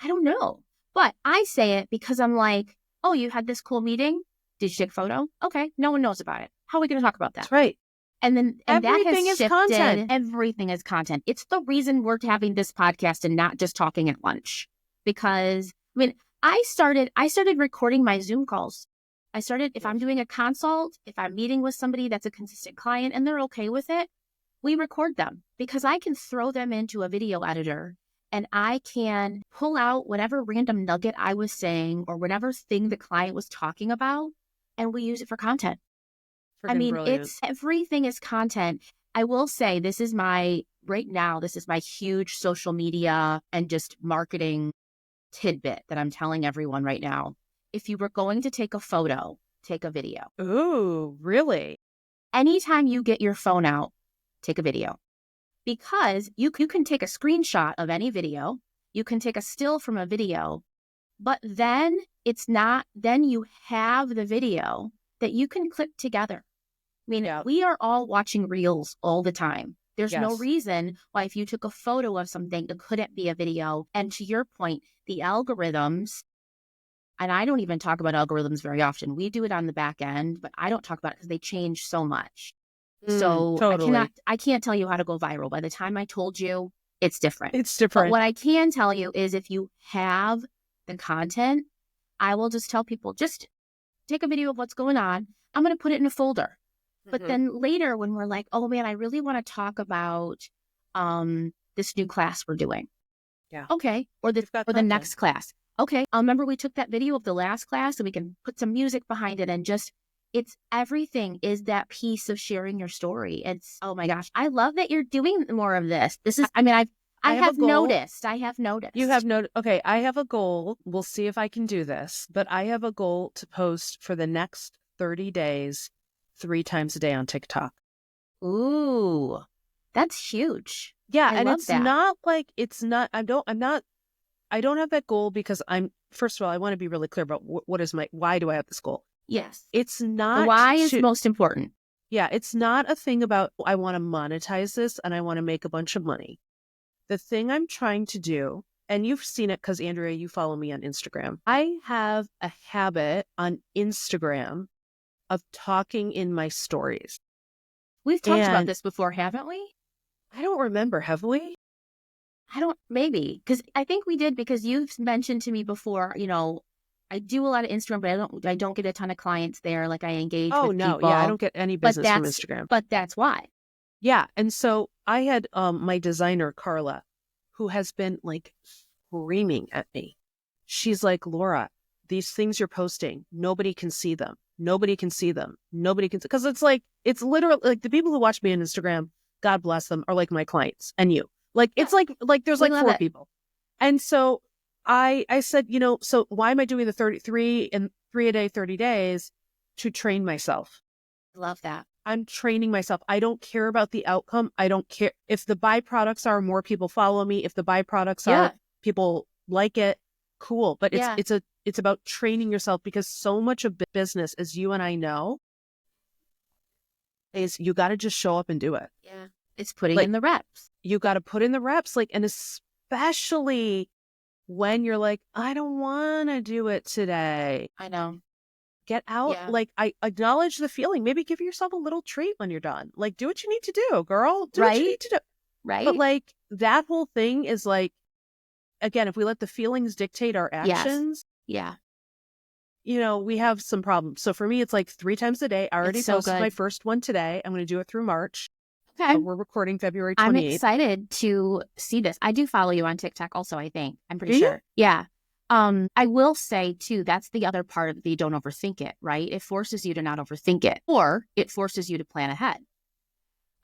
I don't know. But I say it because I'm like, oh, you had this cool meeting? Did you take a photo? Okay. No one knows about it. How are we going to talk about that? That's right. And then everything is content. Everything is content. It's the reason we're having this podcast and not just talking at lunch. Because I started recording my Zoom calls. If I'm doing a consult, if I'm meeting with somebody that's a consistent client and they're okay with it, we record them because I can throw them into a video editor and I can pull out whatever random nugget I was saying or whatever thing the client was talking about, and we use it for content. Brilliant. Everything is content. I will say this is my huge social media and just marketing tidbit that I'm telling everyone right now. If you were going to take a photo, take a video. Ooh, really? Anytime you get your phone out, take a video. Because you can take a screenshot of any video. You can take a still from a video. But then you have the video that you can clip together. We are all watching reels all the time. There's no reason why if you took a photo of something, it couldn't be a video. And to your point, the algorithms, and I don't even talk about algorithms very often. We do it on the back end, but I don't talk about it because they change so much. So totally. I can't tell you how to go viral. By the time I told you, it's different. It's different. But what I can tell you is if you have the content, I will just tell people, just take a video of what's going on. I'm going to put it in a folder. But then later when we're like, oh man, I really want to talk about this new class we're doing. Yeah. Okay. Or the next class. Okay. Remember we took that video of the last class and we can put some music behind it and everything is that piece of sharing your story. It's, oh my gosh, I love that you're doing more of this. This is, I have noticed. You have noticed. Okay. I have a goal. We'll see if I can do this, but I have a goal to post for the next 30 days, 3 times a day on TikTok. Ooh, that's huge. Yeah. And it's not like, I don't have that goal because first of all, I want to be really clear about why do I have this goal? Yes. It's not. The why is most important. Yeah. It's not a thing about, I want to monetize this and I want to make a bunch of money. the thing I'm trying to do, and you've seen it because Andrea, you follow me on Instagram. I have a habit on Instagram of talking in my stories. We've talked about this before, haven't we? I don't remember, have we? Maybe, because I think we did, because you've mentioned to me before, I do a lot of Instagram, but I don't get a ton of clients there. Like, I engage with people. Yeah, I don't get any business from Instagram. But that's why. Yeah. And so I had my designer, Carla, who has been like screaming at me. She's like, Laura, these things you're posting, nobody can see them. Nobody can see them. Nobody can see, because it's literally like the people who watch me on Instagram, God bless them, are like my clients and you. Like, it's like there's like 4 people. And so I said, so why am I doing the 33 and 3 a day, 30 days to train myself? Love that. I'm training myself. I don't care about the outcome. I don't care if the byproducts are more people follow me. If the byproducts are people like it, cool. But it's about training yourself, because so much of business, as you and I know, is you got to just show up and do it. Yeah. It's putting in the reps. You got to put in the reps, and especially when you're like, I don't want to do it today. I know. Get out. Yeah. I acknowledge the feeling. Maybe give yourself a little treat when you're done. Do what you need to do, girl. Do what you need to do. Right. But that whole thing is again, if we let the feelings dictate our actions, we have some problems. So for me, it's 3 times a day. I already posted my first one today. I'm going to do it through March. Okay. We're recording February 28th. I'm excited to see this. I do follow you on TikTok also, I think. I'm pretty sure. Yeah. I will say too, that's the other part of the don't overthink it, right? It forces you to not overthink it, or it forces you to plan ahead.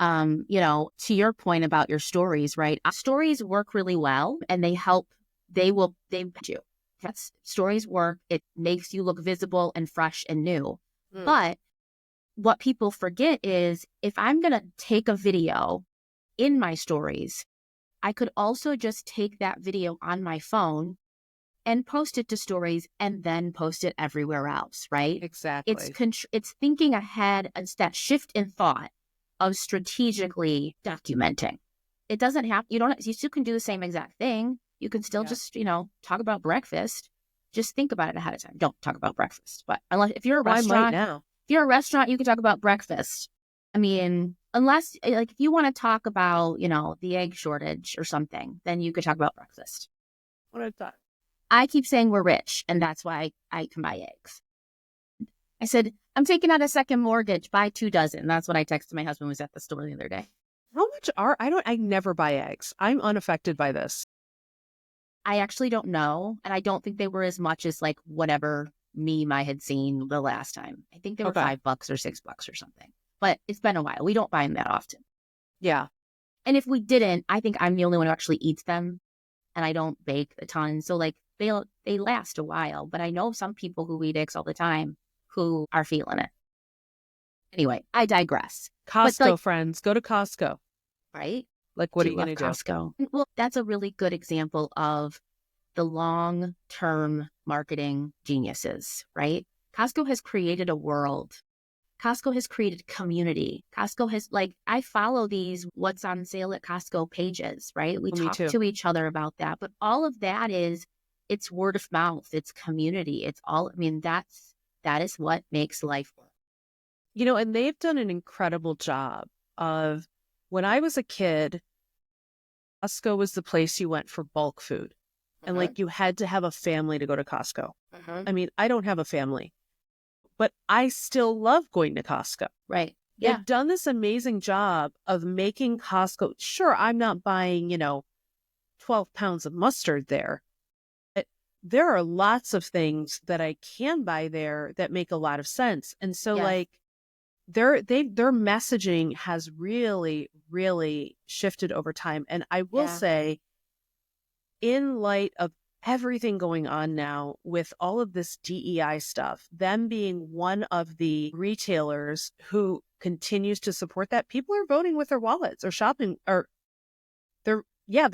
To your point about your stories, right? Stories work really well, and they you. Stories work. It makes you look visible and fresh and new. But what people forget is, if I'm going to take a video in my stories, I could also just take that video on my phone and post it to stories and then post it everywhere else, right? Exactly. It's thinking ahead. It's that shift in thought of strategically documenting. It doesn't have, you still can do the same exact thing. You can still just, talk about breakfast. Just think about it ahead of time. Don't talk about breakfast. But if you're a restaurant, if you're a restaurant, you can talk about breakfast. I mean, unless if you want to talk about, the egg shortage or something, then you could talk about breakfast. What I thought. I keep saying we're rich, and that's why I can buy eggs. I said, I'm taking out a second mortgage, buy 2 dozen. That's what I texted my husband, was at the store the other day. How much I never buy eggs. I'm unaffected by this. I actually don't know. And I don't think they were as much as whatever meme I had seen the last time. I think they were $5 or $6 or something, but it's been a while. We don't buy them that often. Yeah. And if we didn't, I think I'm the only one who actually eats them, and I don't bake a ton. So they last a while, but I know some people who eat eggs all the time who are feeling it. Anyway, I digress. Costco, friends, go to Costco. Right? What are you going to do? Costco. Well, that's a really good example of the long-term marketing geniuses, right? Costco has created a world. Costco has created community. Costco has, I follow these what's on sale at Costco pages, right? We talk to each other about that. But all of that it's word of mouth. It's community. It's all, that is what makes life work. And they've done an incredible job of, when I was a kid, Costco was the place you went for bulk food. And you had to have a family to go to Costco. I mean, I don't have a family, but I still love going to Costco. Right. They've done this amazing job of making Costco. Sure, I'm not buying, 12 pounds of mustard there. But there are lots of things that I can buy there that make a lot of sense. And so their messaging has really, really shifted over time. And I will say, in light of everything going on now with all of this DEI stuff, them being one of the retailers who continues to support that, people are voting with their wallets or shopping, or they're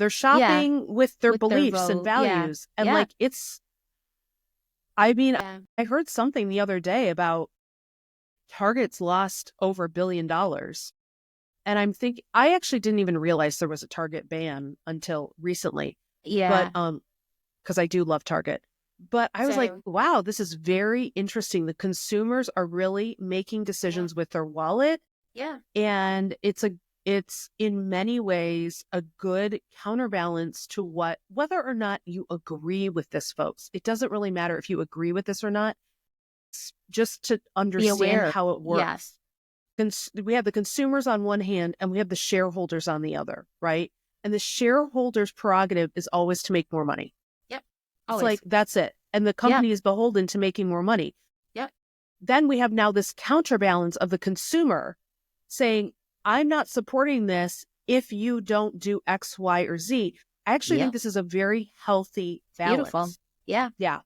shopping with their beliefs and values. And I heard something the other day about Target's lost over $1 billion. And I'm thinking, I actually didn't even realize there was a Target ban until recently. Yeah. But because I do love Target. But I was like, Same. wow, this is very interesting. The consumers are really making decisions with their wallet. Yeah. And it's in many ways a good counterbalance to whether or not you agree with this, folks. It doesn't really matter if you agree with this or not. It's just to Be understand aware. how it works. Yes. We have the consumers on one hand and we have the shareholders on the other, right? And the shareholders' prerogative is always to make more money. Yep. It's Always. like, that's it. And the company is beholden to making more money. Yep. Then we have now this counterbalance of the consumer saying, I'm not supporting this if you don't do X, Y, or Z. I actually think this is a very healthy balance. Beautiful. Yeah. Yeah.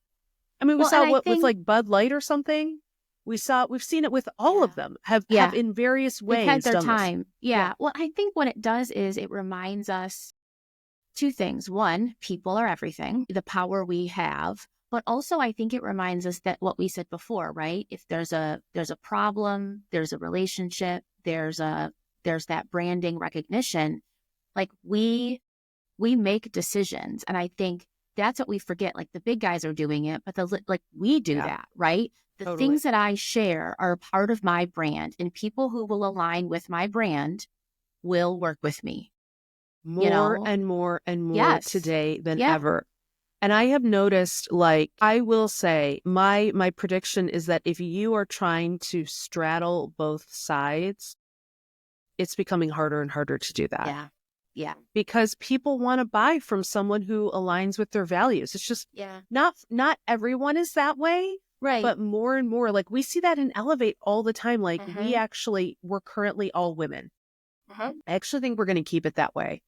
I mean, we Well, saw and I with think- like Bud Light or something. We've seen it with all of them have in various ways They've had their done time. this. Yeah. Well, I think what it does is it reminds us two things. One, people are everything, the power we have. But also, I think it reminds us that what we said before, right? If there's a problem, there's a relationship, there's that branding recognition, like we make decisions. And I think that's what we forget. Like the big guys are doing it, but we do that, right? The things that I share are part of my brand, and people who will align with my brand will work with me. More and more and more today than ever. And I have noticed, like, I will say my prediction is that if you are trying to straddle both sides, it's becoming harder and harder to do that. Yeah. Yeah. Because people want to buy from someone who aligns with their values. It's just not everyone is that way. Right. But more and more, like we see that in Elevate all the time. Like we're currently all women. I actually think we're going to keep it that way.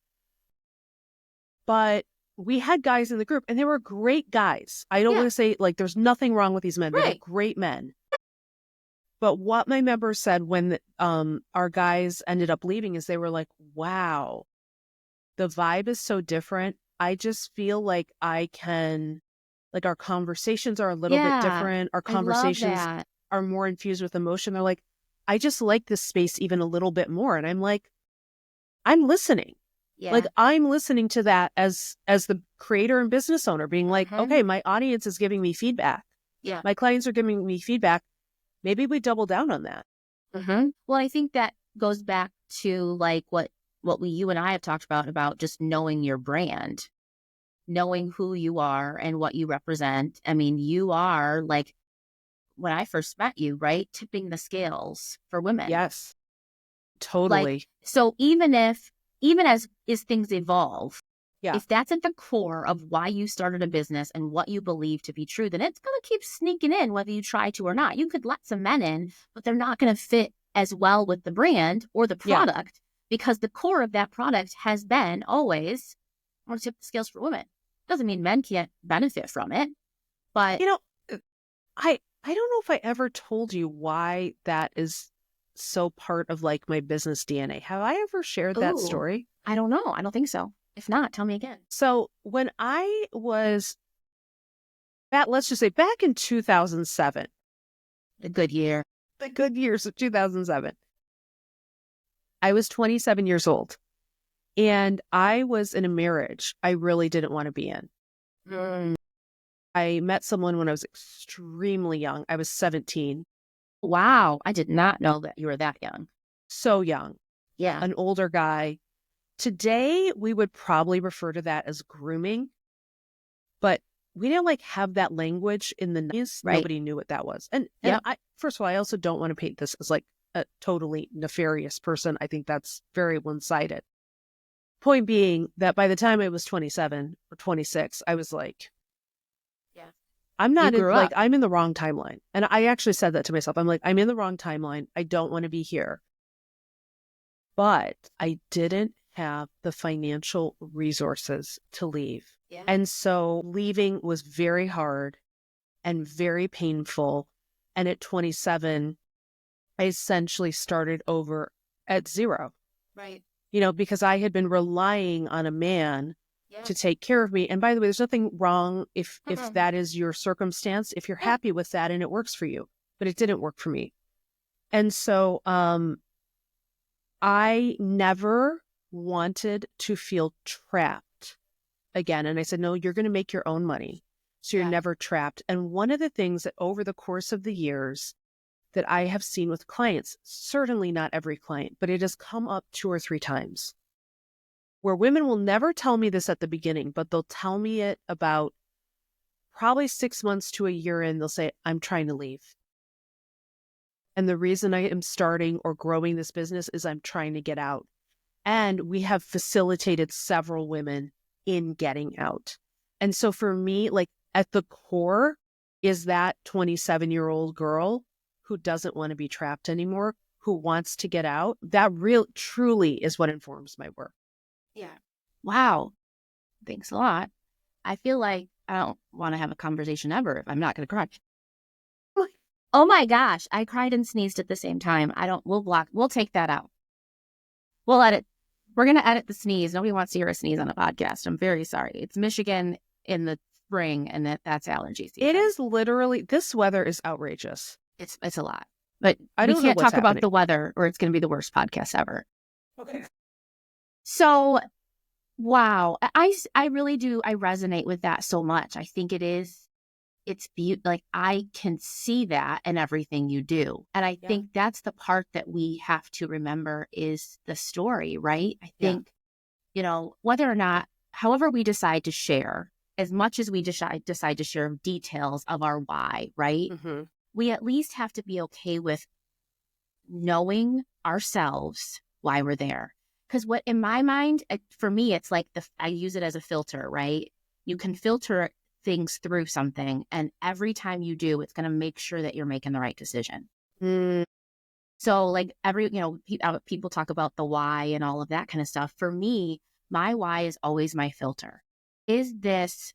But we had guys in the group and they were great guys. I don't want to say like there's nothing wrong with these men. They were great men. But what my members said when our guys ended up leaving is they were like, wow, the vibe is so different. I just feel like our conversations are a little bit different. Our conversations are more infused with emotion. They're like, I just like this space even a little bit more. And I'm like, I'm listening. Yeah. Like I'm listening to that as the creator and business owner being like, okay, my audience is giving me feedback. Yeah. My clients are giving me feedback. Maybe we double down on that. Well, I think that goes back to like what you and I have talked about just knowing your brand, knowing who you are and what you represent. I mean, you are like, when I first met you, right? Tipping the scales for women. Yes, totally. Like, so even as things evolve, if that's at the core of why you started a business and what you believe to be true, then it's going to keep sneaking in whether you try to or not. You could let some men in, but they're not going to fit as well with the brand or the product because the core of that product has been always, I want to tip the scales for women. Doesn't mean men can't benefit from it, but I don't know if I ever told you why that is so part of like my business DNA. Have I ever shared that story? I don't know. I don't think so. If not, tell me again. So when I was let's just say back in 2007, the good years of 2007, I was 27 years old and I was in a marriage I really didn't want to be in. I met someone when I was extremely young. I was 17. Wow. I did not know that you were that young. So young. Yeah. An older guy. Today, we would probably refer to that as grooming. But we didn't like have that language in the 90s. Right. Nobody knew what that was. And first of all, I also don't want to paint this as like a totally nefarious person. I think that's very one-sided. Point being that by the time I was 27 or 26, I was like, I'm not I'm in the wrong timeline. And I actually said that to myself. I'm like, I'm in the wrong timeline. I don't want to be here. But I didn't have the financial resources to leave. Yeah. And so leaving was very hard and very painful. And at 27, I essentially started over at zero. Right. Because I had been relying on a man to take care of me. And by the way, there's nothing wrong if that is your circumstance, if you're happy with that and it works for you, but it didn't work for me. And so I never wanted to feel trapped again. And I said, no, you're going to make your own money. So you're never trapped. And one of the things that over the course of the years that I have seen with clients, certainly not every client, but it has come up 2 or 3 times, where women will never tell me this at the beginning, but they'll tell me it about probably 6 months to a year in. They'll say, I'm trying to leave. And the reason I am starting or growing this business is I'm trying to get out. And we have facilitated several women in getting out. And so for me, like at the core is that 27-year-old girl who doesn't want to be trapped anymore, who wants to get out. That truly is what informs my work. Yeah. Wow. Thanks a lot. I feel like I don't want to have a conversation ever if I'm not going to cry. Oh my gosh. I cried and sneezed at the same time. We'll take that out. We'll edit. We're going to edit the sneeze. Nobody wants to hear a sneeze on the podcast. I'm very sorry. It's Michigan in the spring and that's allergy season. It is literally, this weather is outrageous. It's a lot. But I we can't talk about the weather or it's going to be the worst podcast ever. Okay. So, wow. I really do. I resonate with that so much. I think it's like I can see that in everything you do. And I think that's the part that we have to remember is the story, right? I think, whether or not, however we decide to share, as much as we decide to share details of our why, right? Mm-hmm. We at least have to be okay with knowing ourselves why we're there. Because what in my mind, for me, it's like I use it as a filter, right? You can filter things through something. And every time you do, it's going to make sure that you're making the right decision. So like people talk about the why and all of that kind of stuff. For me, my why is always my filter. Is this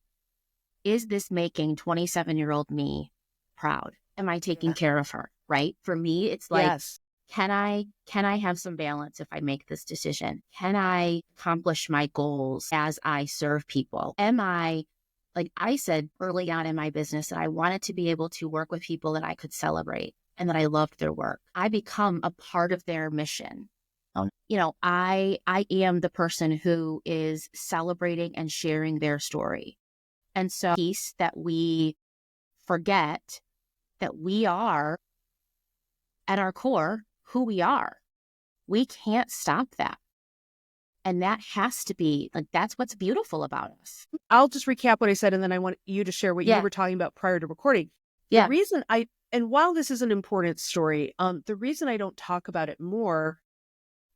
making 27-year-old me proud? Am I taking care of her? Right? For me, it's like, can I have some balance if I make this decision? Can I accomplish my goals as I serve people? Am I, like I said early on in my business, that I wanted to be able to work with people that I could celebrate and that I loved their work. I become a part of their mission. I am the person who is celebrating and sharing their story. And so piece that we forget that we are at our core who we are. We can't stop that. And that has to be, like, that's what's beautiful about us. I'll just recap what I said, and then I want you to share what you were talking about prior to recording. The reason and while this is an important story, the reason I don't talk about it more,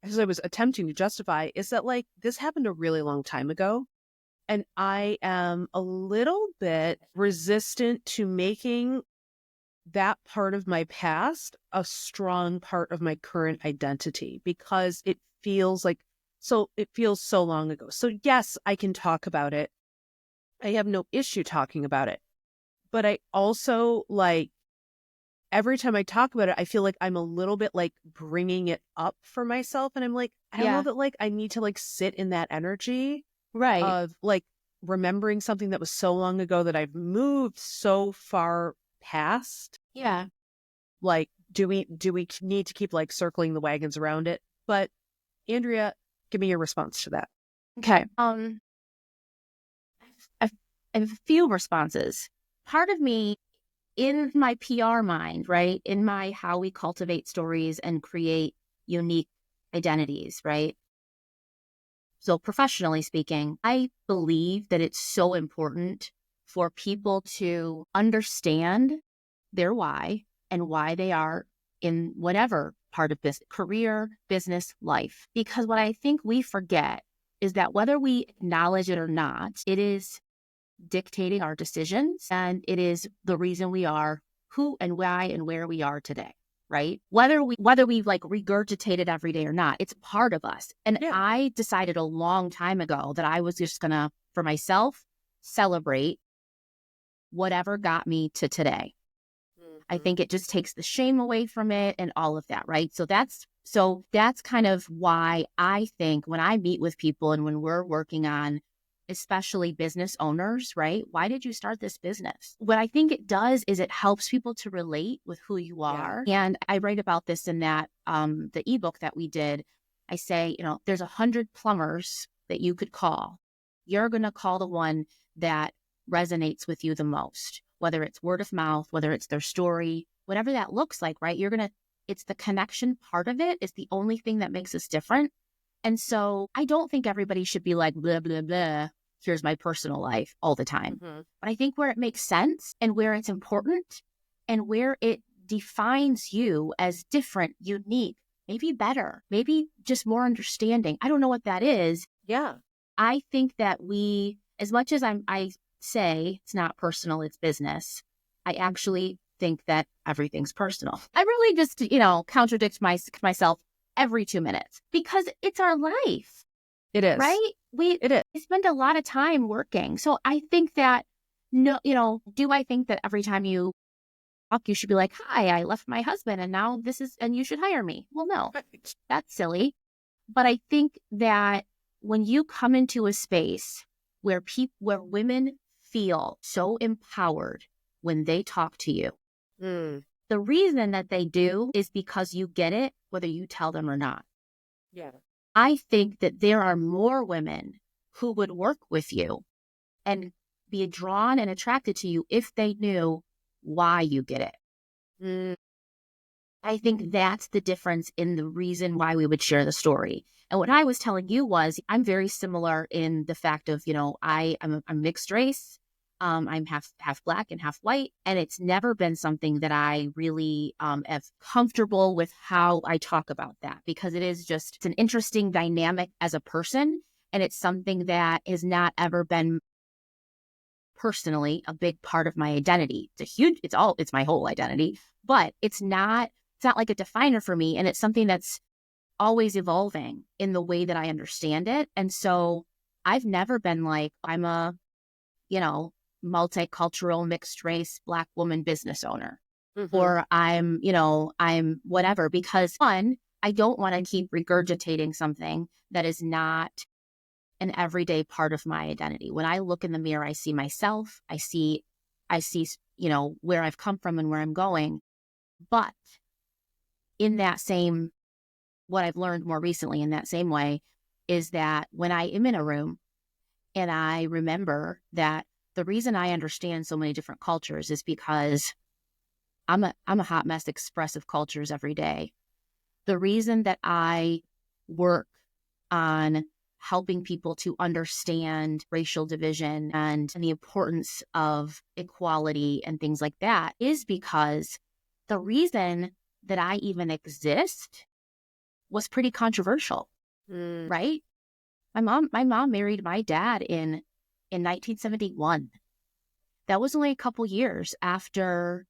as I was attempting to justify, is that like this happened a really long time ago. And I am a little bit resistant to making that part of my past a strong part of my current identity because it feels so long ago. So yes, I can talk about it. I have no issue talking about it. But I also every time I talk about it, I feel like I'm a little bit like bringing it up for myself. And I'm like, I don't know that like I need to like sit in that energy of like remembering something that was so long ago that I've moved so far past. Yeah. Like, do we need to keep like circling the wagons around it? But Andrea, give me your response to that. Okay. I have a few responses. Part of me in my PR mind, right? In my how we cultivate stories and create unique identities, right? So professionally speaking, I believe that it's so important for people to understand their why and why they are in whatever part of this career, business, life. Because what I think we forget is that whether we acknowledge it or not, it is dictating our decisions and it is the reason we are who and why and where we are today. Right? Whether we like regurgitate it every day or not, it's part of us. And I decided a long time ago that I was just gonna, for myself, celebrate whatever got me to today. Mm-hmm. I think it just takes the shame away from it and all of that, right? So that's kind of why I think when I meet with people and when we're working on especially business owners, right? Why did you start this business? What I think it does is it helps people to relate with who you are. Yeah. And I write about this in that, the ebook that we did. I say, there's 100 plumbers that you could call. You're going to call the one that resonates with you the most, whether it's word of mouth, whether it's their story, whatever that looks like, right? It's the connection part of it is the only thing that makes us different. And so I don't think everybody should be like, blah, blah, blah, here's my personal life all the time. Mm-hmm. But I think where it makes sense and where it's important and where it defines you as different, unique, maybe better, maybe just more understanding. I don't know what that is. Yeah. I think that as much as I say it's not personal, it's business, I actually think that everything's personal. I really just, contradict myself every 2 minutes because it's our life. It is. Right? We spend a lot of time working. So I think that, do I think that every time you talk, you should be like, hi, I left my husband and you should hire me? Well, no, that's silly. But I think that when you come into a space where women feel so empowered when they talk to you, the reason that they do is because you get it, whether you tell them or not. Yeah. I think that there are more women who would work with you and be drawn and attracted to you if they knew why you get it. I think that's the difference in the reason why we would share the story. And what I was telling you was I'm very similar in the fact of, I'm mixed race. I'm half Black and half white. And it's never been something that I really am comfortable with how I talk about that, because it's an interesting dynamic as a person. And it's something that has not ever been personally a big part of my identity. It's my whole identity, but it's not like a definer for me. And it's something that's always evolving in the way that I understand it. And so I've never been like, I'm a, multicultural, mixed race, Black woman business owner, or I'm whatever, because one, I don't want to keep regurgitating something that is not an everyday part of my identity. When I look in the mirror, I see myself, I see, where I've come from and where I'm going. But in that same, what I've learned more recently in that same way is that when I am in a room and I remember that the reason I understand so many different cultures is because I'm a hot mess, expressive cultures every day. The reason that I work on helping people to understand racial division and the importance of equality and things like that is because the reason that I even exist was pretty controversial, right? My mom married my dad in 1971. That was only a couple years after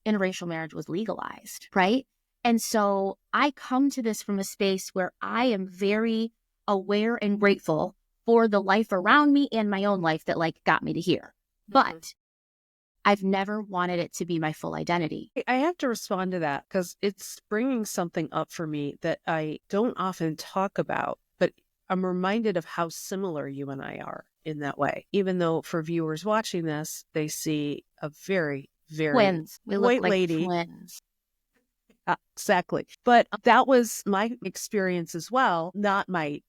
interracial marriage was legalized, right? And so I come to this from a space where I am very aware and grateful for the life around me and my own life that got me to here. But I've never wanted it to be my full identity. I have to respond to that because it's bringing something up for me that I don't often talk about, but I'm reminded of how similar you and I are in that way. Even though for viewers watching this, they see a very, very twins. We white look like lady. Twins. Exactly. But that was my experience as well. Not my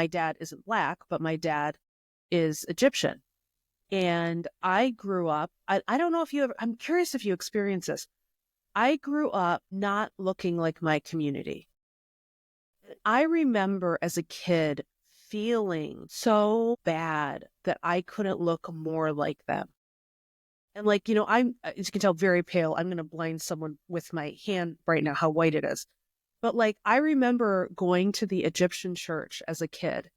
dad isn't Black, but my dad is Egyptian. And I grew up, I don't know if you ever, I'm curious if you experience this. I grew up not looking like my community. I remember as a kid feeling so bad that I couldn't look more like them. And I'm, as you can tell, very pale. I'm going to blind someone with my hand right now, how white it is. But I remember going to the Egyptian church as a kid.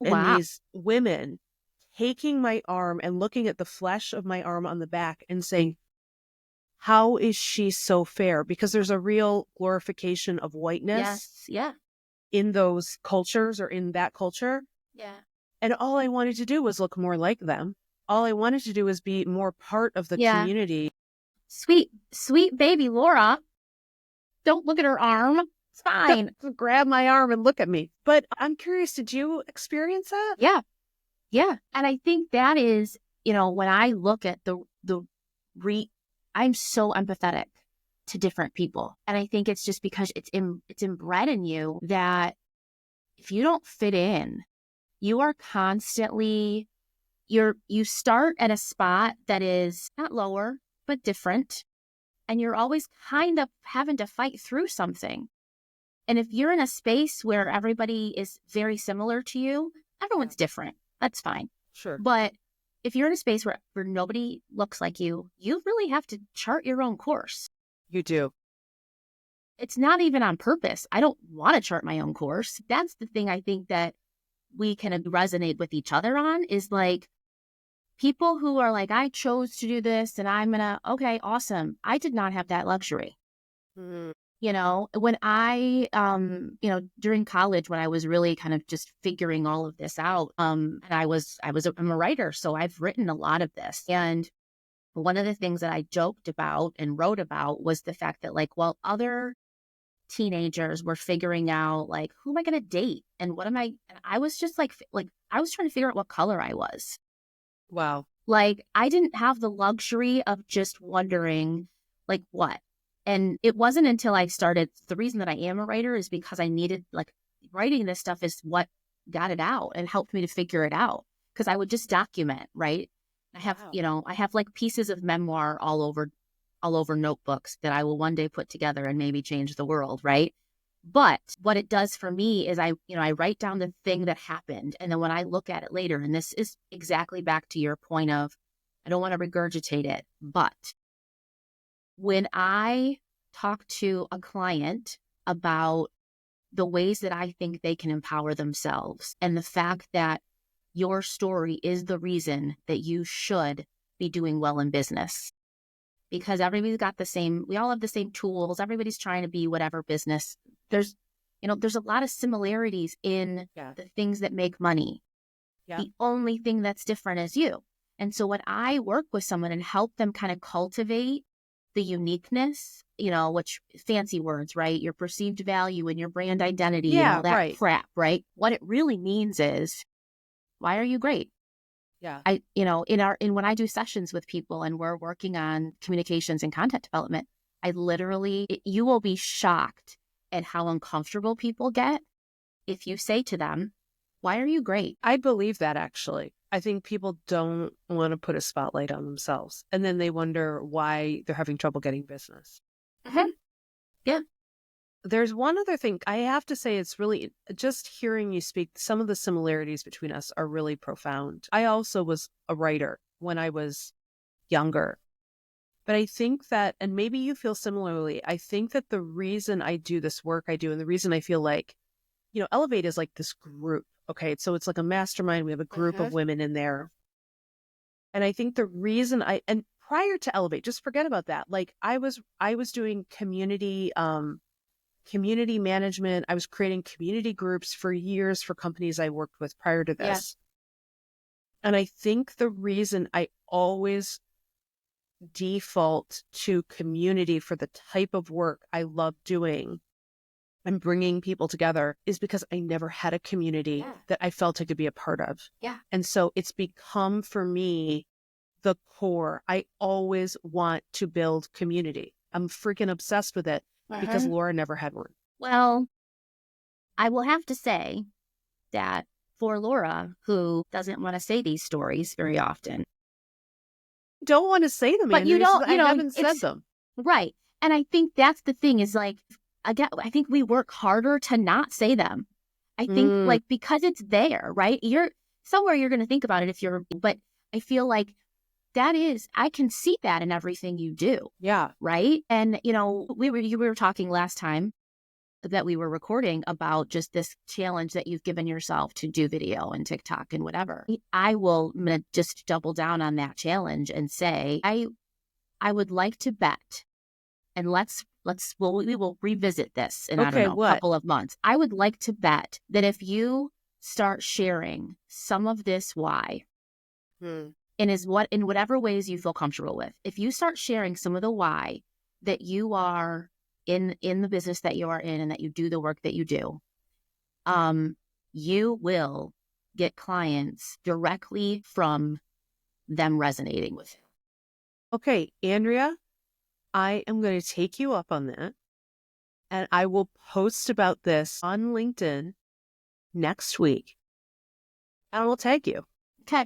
And these women taking my arm and looking at the flesh of my arm on the back and saying, how is she so fair? Because there's a real glorification of whiteness in those cultures or in that culture. Yeah. And all I wanted to do was look more like them. All I wanted to do was be more part of the community. Sweet baby Laura. Don't look at her arm. It's fine. Don't grab my arm and look at me. But I'm curious, did you experience that? Yeah. Yeah. And I think that is, when I look at I'm so empathetic to different people. And I think it's just because it's inbred in you that if you don't fit in, you are constantly, you start at a spot that is not lower, but different. And you're always kind of having to fight through something. And if you're in a space where everybody is very similar to you, everyone's different. That's fine. Sure. But if you're in a space where nobody looks like you really have to chart your own course. You do. It's not even on purpose. I don't want to chart my own course. That's the thing I think that we can resonate with each other on, is like people who are like, I chose to do this and I'm going to, okay, awesome. I did not have that luxury. Mm. You know, when I, during college, when I was really kind of just figuring all of this out, and I'm a writer, so I've written a lot of this. And one of the things that I joked about and wrote about was the fact that, like, while other teenagers were figuring out, like, who am I going to date? And what am I, and I was just like, I was trying to figure out what color I was. Wow. Like, I didn't have the luxury of just wondering, like, what? And it wasn't until I started, the reason that I am a writer is because I needed, like, writing this stuff is what got it out and helped me to figure it out. Because I would just document, right? I have, I have like pieces of memoir all over notebooks that I will one day put together and maybe change the world, right? But what it does for me is I write down the thing that happened. And then when I look at it later, and this is exactly back to your point of, I don't want to regurgitate it, but when I talk to a client about the ways that I think they can empower themselves and the fact that your story is the reason that you should be doing well in business, because everybody's got we all have the same tools. Everybody's trying to be whatever business. There's a lot of similarities in the things that make money. Yeah. The only thing that's different is you. And so when I work with someone and help them kind of cultivate the uniqueness, which fancy words, right? Your perceived value and your brand identity and all that crap, right? What it really means is, why are you great? Yeah. When I do sessions with people and we're working on communications and content development, you will be shocked at how uncomfortable people get if you say to them, why are you great? I believe that, actually. I think people don't want to put a spotlight on themselves. And then they wonder why they're having trouble getting business. Mm-hmm. Yeah. There's one other thing. I have to say, it's really, just hearing you speak, some of the similarities between us are really profound. I also was a writer when I was younger. But I think that, and maybe you feel similarly, I think that the reason I do this work I do, and the reason I feel like, Elevate is like this group. Okay. So it's like a mastermind. We have a group of women in there. And I think the reason and prior to Elevate, just forget about that. Like I was doing community management. I was creating community groups for years for companies I worked with prior to this. Yeah. And I think the reason I always default to community for the type of work I love doing and bringing people together is because I never had a community that I felt I could be a part of. Yeah. And so it's become for me the core. I always want to build community. I'm freaking obsessed with it because Laura never had one. Well, I will have to say that for Laura, who doesn't want to say these stories very often. Don't want to say them, but Andrea, I haven't said them. Right. And I think that's the thing is, like, again, I think we work harder to not say them. I think like, because it's there, right? You're going to think about it but I feel like I can see that in everything you do. Yeah. Right. And, we were talking last time that we were recording about just this challenge that you've given yourself to do video and TikTok and whatever. I'm gonna just double down on that challenge and say, I would like to bet, and we will revisit this in, a couple of months. I would like to bet that if you start sharing some of this why, and in whatever ways you feel comfortable with, if you start sharing some of the why that you are in the business that you are in and that you do the work that you do, you will get clients directly from them resonating with you. Okay, Andrea, I am going to take you up on that, and I will post about this on LinkedIn next week and I will tag you. Okay.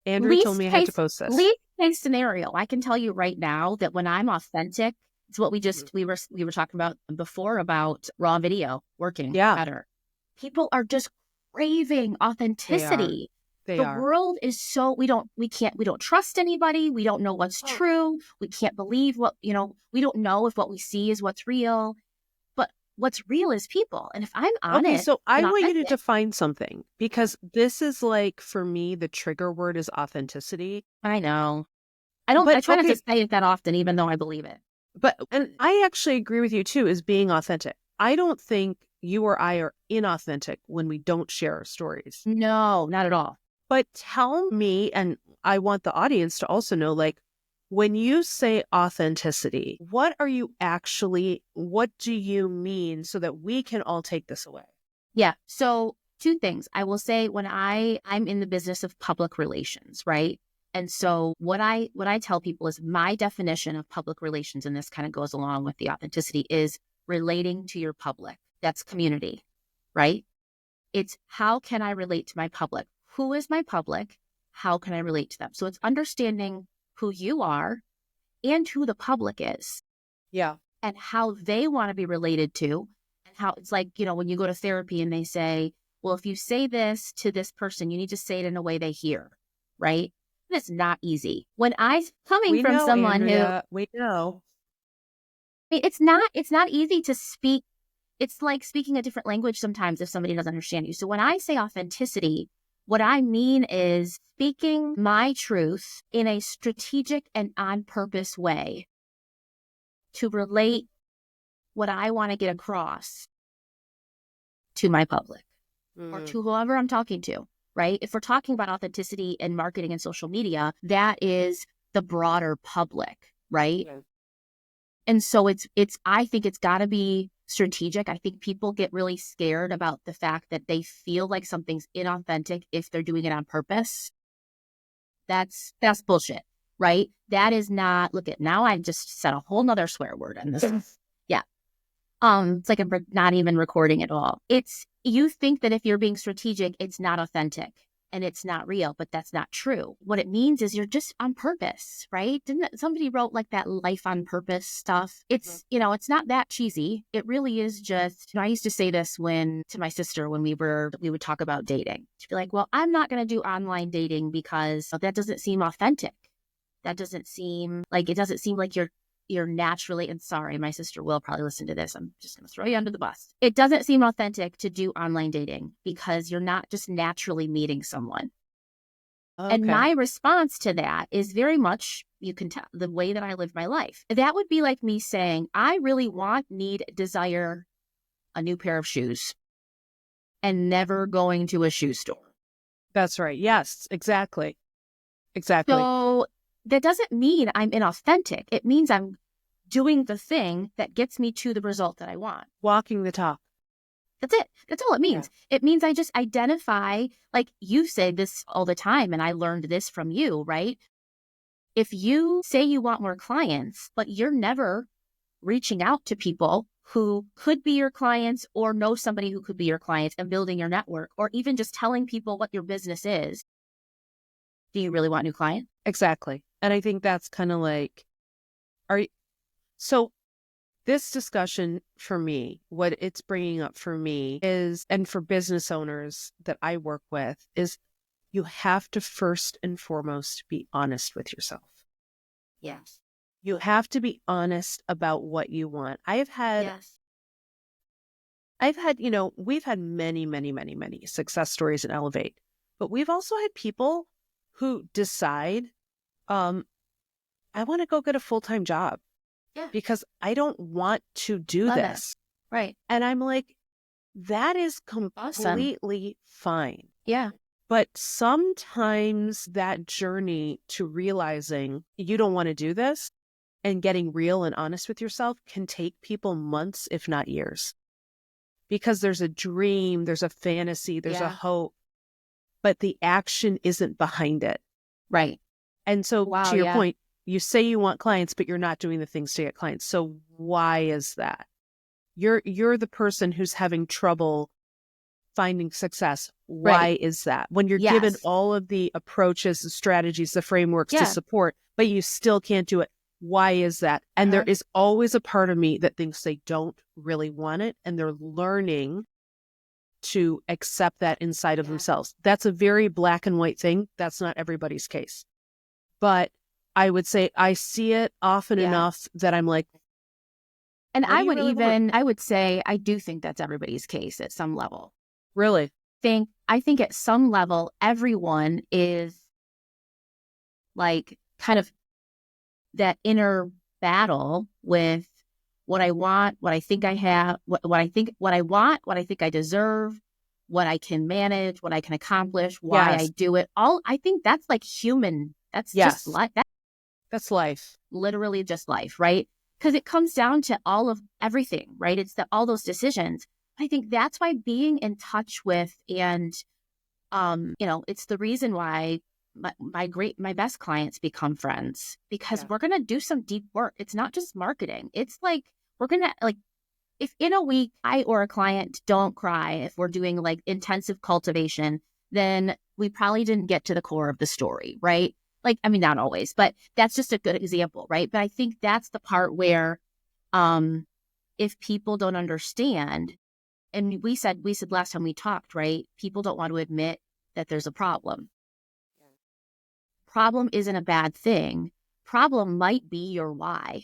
Andrew told me I had to post this. Least case scenario, I can tell you right now that when I'm authentic, it's what we were talking about before about raw video working better. People are just craving authenticity. They the are. world is so we don't trust anybody. We don't know what's true. We can't believe we don't know if what we see is what's real. But what's real is people. And if I'm honest, okay, so I want you to define something, because this is like, for me, the trigger word is authenticity. I know. I try not to say it that often, even though I believe it. And I actually agree with you too, is being authentic. I don't think you or I are inauthentic when we don't share our stories. No, not at all. But tell me, and I want the audience to also know, like, when you say authenticity, what do you mean, so that we can all take this away? Yeah. So 2 things. I will say, when I'm in the business of public relations, right? And so what I tell people is my definition of public relations, and this kind of goes along with the authenticity, is relating to your public. That's community, right? It's how can I relate to my public? Who is my public? How can I relate to them? So it's understanding who you are and who the public is. Yeah. And how they want to be related to, and how it's like, when you go to therapy and they say, well, if you say this to this person, you need to say it in a way they hear, right? It's not easy. When coming from someone Andrea, we know. It's not easy to speak. It's like speaking a different language sometimes if somebody doesn't understand you. So when I say authenticity, what I mean is speaking my truth in a strategic and on purpose way to relate what I want to get across to my public or to whoever I'm talking to, right? If we're talking about authenticity in marketing and social media, that is the broader public, right? Yeah. And so I think it's got to be strategic. I think people get really scared about the fact that they feel like something's inauthentic if they're doing it on purpose. That's bullshit, right? That is not, now I just said a whole nother swear word in this. Yeah. It's like I'm not even recording at all. You think that if you're being strategic, it's not authentic and it's not real, but that's not true. What it means is you're just on purpose, right? Somebody wrote like that life on purpose stuff. It's, it's not that cheesy. It really is just, I used to say this to my sister when we would talk about dating. She'd be like, well, I'm not going to do online dating because that doesn't seem authentic. It doesn't seem like you're naturally, and sorry, my sister will probably listen to this. I'm just going to throw you under the bus. It doesn't seem authentic to do online dating because you're not just naturally meeting someone. Okay. And my response to that is very much, you can tell, the way that I live my life. That would be like me saying, I really desire a new pair of shoes and never going to a shoe store. That's right. Yes, exactly. Exactly. So that doesn't mean I'm inauthentic. It means I'm doing the thing that gets me to the result that I want. Walking the talk. That's it. That's all it means. Yeah. It means I just identify, like you say this all the time, and I learned this from you, right? If you say you want more clients, but you're never reaching out to people who could be your clients or know somebody who could be your clients and building your network, or even just telling people what your business is, do you really want new clients? Exactly. And I think that's kind of like, so this discussion for me, what it's bringing up for me is, and for business owners that I work with, is you have to first and foremost be honest with yourself. Yes. You have to be honest about what you want. we've had, many, many, many, many success stories in Elevate, but we've also had people who decide, I want to go get a full-time job because I don't want to do this. That. Right. And I'm like, that is completely fine. Yeah. But sometimes that journey to realizing you don't want to do this and getting real and honest with yourself can take people months, if not years. Because there's a dream, there's a fantasy, there's a hope, but the action isn't behind it. Right. And so to your point, you say you want clients, but you're not doing the things to get clients. So why is that? You're the person who's having trouble finding success. Why is that? When you're given all of the approaches, the strategies, the frameworks to support, but you still can't do it. Why is that? And there is always a part of me that thinks they don't really want it, and they're learning to accept that inside of themselves. That's a very black and white thing. That's not everybody's case. But I would say I see it often enough that I'm like, and I would say I do think that's everybody's case at some level. Really? I think at some level, everyone is like kind of that inner battle with what I want, what I think I have, what I want, what I think I deserve, what I can manage, what I can accomplish, why I do it. I think that's like human. That's just life. That's life. Literally just life, right? Because it comes down to all of everything, right? It's all those decisions. I think that's why being in touch with and, it's the reason why my best clients become friends, because we're going to do some deep work. It's not just marketing. It's like, we're going to if in a week I or a client don't cry, if we're doing like intensive cultivation, then we probably didn't get to the core of the story, right? Like, I mean, not always, but that's just a good example, right? But I think that's the part where, if people don't understand, and we said last time we talked, right? People don't want to admit that there's a problem. Problem isn't a bad thing. Problem might be your why,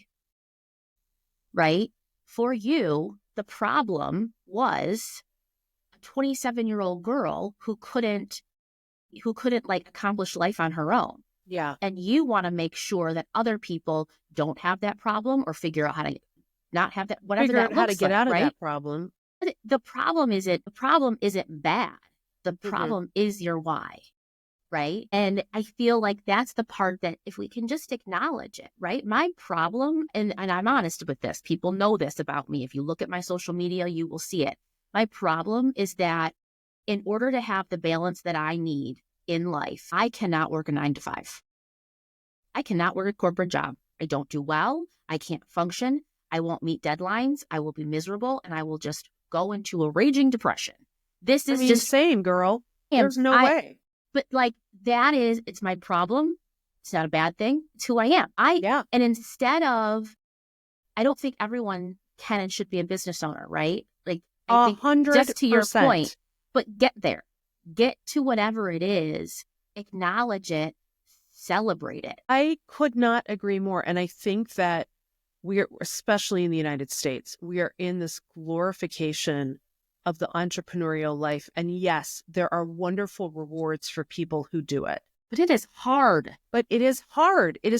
right? For you, the problem was a 27-year-old girl who couldn't like accomplish life on her own. Yeah. And you want to make sure that other people don't have that problem or figure out how to not have that, whatever figure that out how to get out of right? that problem. The problem isn't bad. The problem is your why, right? And I feel like that's the part that if we can just acknowledge it, right? My problem, and I'm honest with this, people know this about me. If you look at my social media, you will see it. My problem is that in order to have the balance that I need in life, I cannot work a 9-to-5. I cannot work a corporate job. I don't do well. I can't function. I won't meet deadlines. I will be miserable, and I will just go into a raging depression. This is just same, girl. There's no way. But like it's my problem. It's not a bad thing. It's who I am. And instead of, I don't think everyone can and should be a business owner, right? Like 100%. Just to your point, but get there. Get to whatever it is, acknowledge it, celebrate it. I could not agree more. And I think that we're, especially in the United States, we are in this glorification of the entrepreneurial life. And yes, there are wonderful rewards for people who do it. But it is hard. It is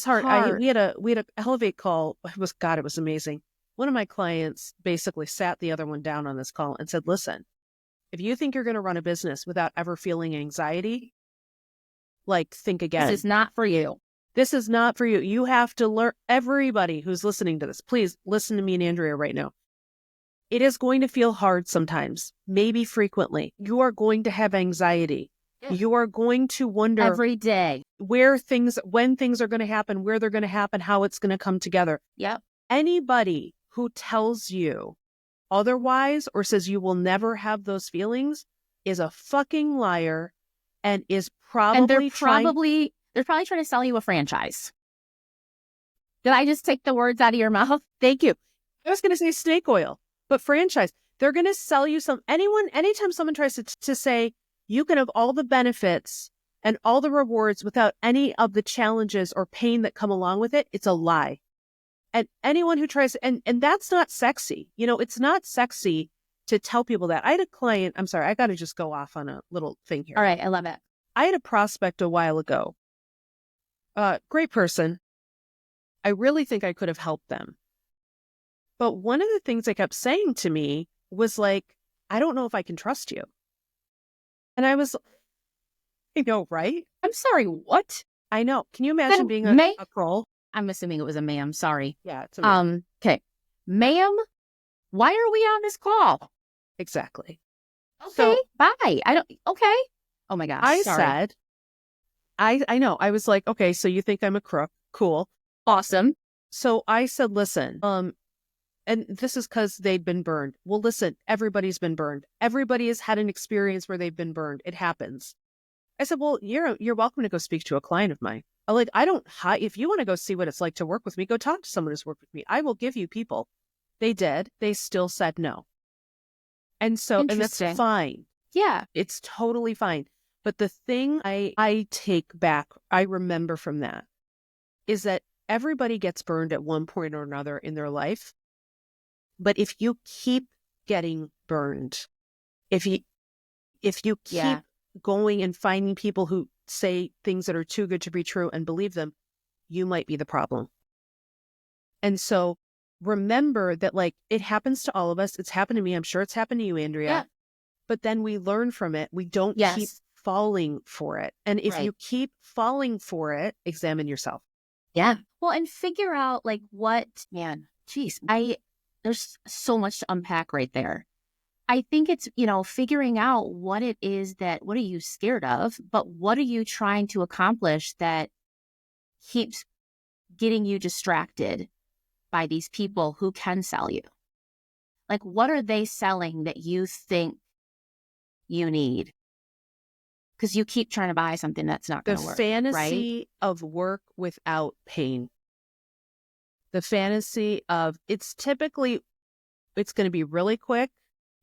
hard. We had a Elevate call. It was amazing. One of my clients basically sat the other one down on this call and said, listen, if you think you're going to run a business without ever feeling anxiety, like, think again. This is not for you. This is not for you. You have to learn. Everybody who's listening to this, please listen to me and Andrea right now. It is going to feel hard sometimes, maybe frequently. You are going to have anxiety. Yeah. You are going to wonder every day when things are going to happen, where they're going to happen, how it's going to come together. Yep. Anybody who tells you otherwise or says you will never have those feelings is a fucking liar and is probably they're probably trying to sell you a franchise. Did I just take the words out of your mouth? Thank you. I was going to say snake oil, but franchise. They're going to sell you anytime someone tries to say you can have all the benefits and all the rewards without any of the challenges or pain that come along with it, it's a lie. And anyone who tries, and that's not sexy. It's not sexy to tell people that. I had a client, I'm sorry, I got to just go off on a little thing here. All right, I love it. I had a prospect a while ago. Great person. I really think I could have helped them. But one of the things they kept saying to me was like, I don't know if I can trust you. And I was, right? I'm sorry, what? I know. Can you imagine being a girl? I'm assuming it was a ma'am. Sorry. Yeah, it's a ma'am. Okay. Ma'am, why are we on this call? Exactly. Okay, so, bye. Okay. Oh my gosh. I sorry. said, I know. I was like, okay, so you think I'm a crook. Cool. Awesome. So I said, listen, And this is because they'd been burned. Well, listen, everybody's been burned. Everybody has had an experience where they've been burned. It happens. I said, well, you're welcome to go speak to a client of mine. I don't hide. If you want to go see what it's like to work with me, go talk to someone who's worked with me. I will give you people. They did. They still said no. And that's fine. Yeah. It's totally fine. But the thing I take back, I remember from that, is that everybody gets burned at one point or another in their life. But if you keep getting burned, if you keep going and finding people who say things that are too good to be true and believe them, you might be the problem. And so remember that, like, it happens to all of us. It's happened to me. I'm sure it's happened to you, Andrea. Yeah. But then we learn from it. We don't keep falling for it. And if you keep falling for it, examine yourself. Yeah. Well, and figure out like there's so much to unpack right there. I think it's, figuring out what it is what are you scared of, but what are you trying to accomplish that keeps getting you distracted by these people who can sell you? Like, what are they selling that you think you need? Because you keep trying to buy something that's not going to work. The fantasy of work without pain. The fantasy of it's going to be really quick.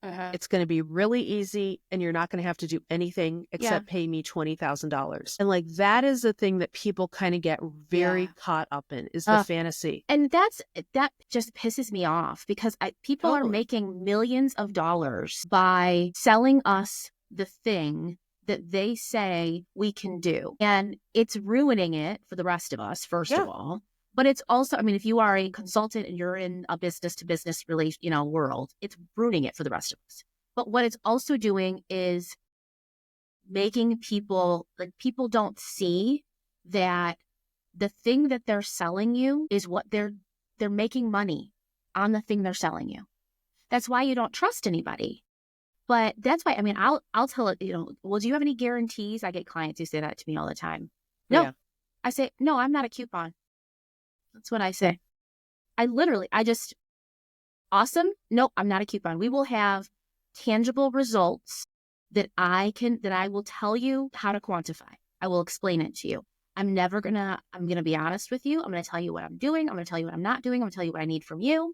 It's going to be really easy, and you're not going to have to do anything except pay me $20,000. And like, that is the thing that people kind of get very caught up in, is the fantasy. And that just pisses me off, because people are making millions of dollars by selling us the thing that they say we can do. And it's ruining it for the rest of us, first of all. But it's also, if you are a consultant and you're in a business-to-business world, it's ruining it for the rest of us. But what it's also doing is making people don't see that the thing that they're selling you is what they're making money on the thing they're selling you. That's why you don't trust anybody. But that's why, I'll tell it, well, do you have any guarantees? I get clients who say that to me all the time. No. Yeah. I say, no, I'm not a coupon. That's what I say. Awesome. Nope, I'm not a coupon. We will have tangible results that I will tell you how to quantify. I will explain it to you. I'm going to be honest with you. I'm going to tell you what I'm doing. I'm going to tell you what I'm not doing. I'm going to tell you what I need from you.